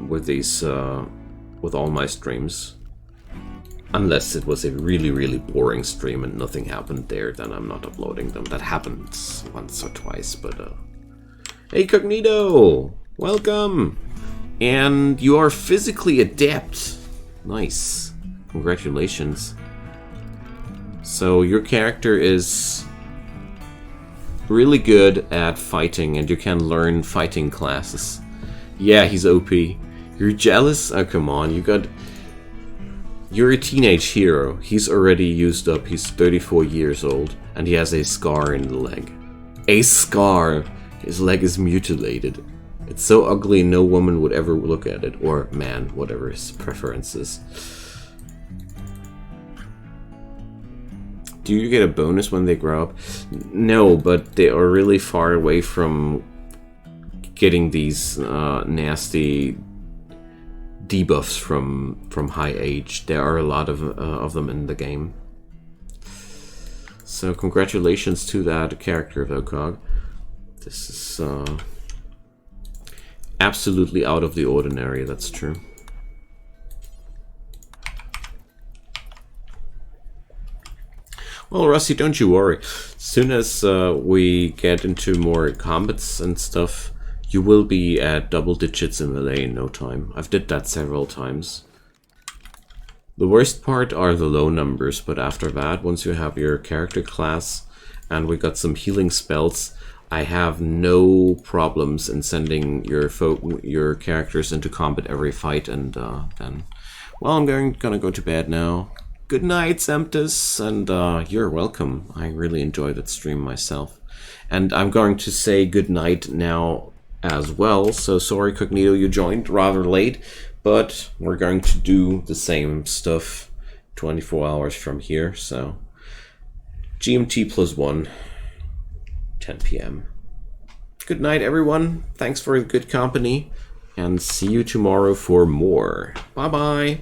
with these with all my streams. Unless it was a really boring stream and nothing happened there, then I'm not uploading them. That happens once or twice, but hey Cognito! Welcome! And you are physically adept. Nice. Congratulations. So your character is really good at fighting and you can learn fighting classes. Yeah, he's OP. You're jealous? Oh, come on. You're a teenage hero. He's already used up. He's 34 years old and he has a scar in the leg. A scar! His leg is mutilated. It's so ugly no woman would ever look at it. Or man, whatever his preference is. Do you get a bonus when they grow up? No, but they are really far away from getting these nasty debuffs from high age. There are a lot of them in the game. So congratulations to that character, though, Cog. This is absolutely out of the ordinary, that's true. Well, Rusty, don't you worry. As soon as we get into more combats and stuff, you will be at double digits in melee in no time. I've did that several times. The worst part are the low numbers, but after that, once you have your character class and we got some healing spells, I have no problems in sending your characters into combat every fight, and then, well, I'm gonna go to bed now. Good night, Samptus, and you're welcome. I really enjoyed that stream myself. And I'm going to say good night now as well, so sorry, Cognito, you joined rather late, but we're going to do the same stuff 24 hours from here, so GMT +1, 10 p.m. good night, everyone. Thanks for the good company, and see you tomorrow for more. Bye-bye.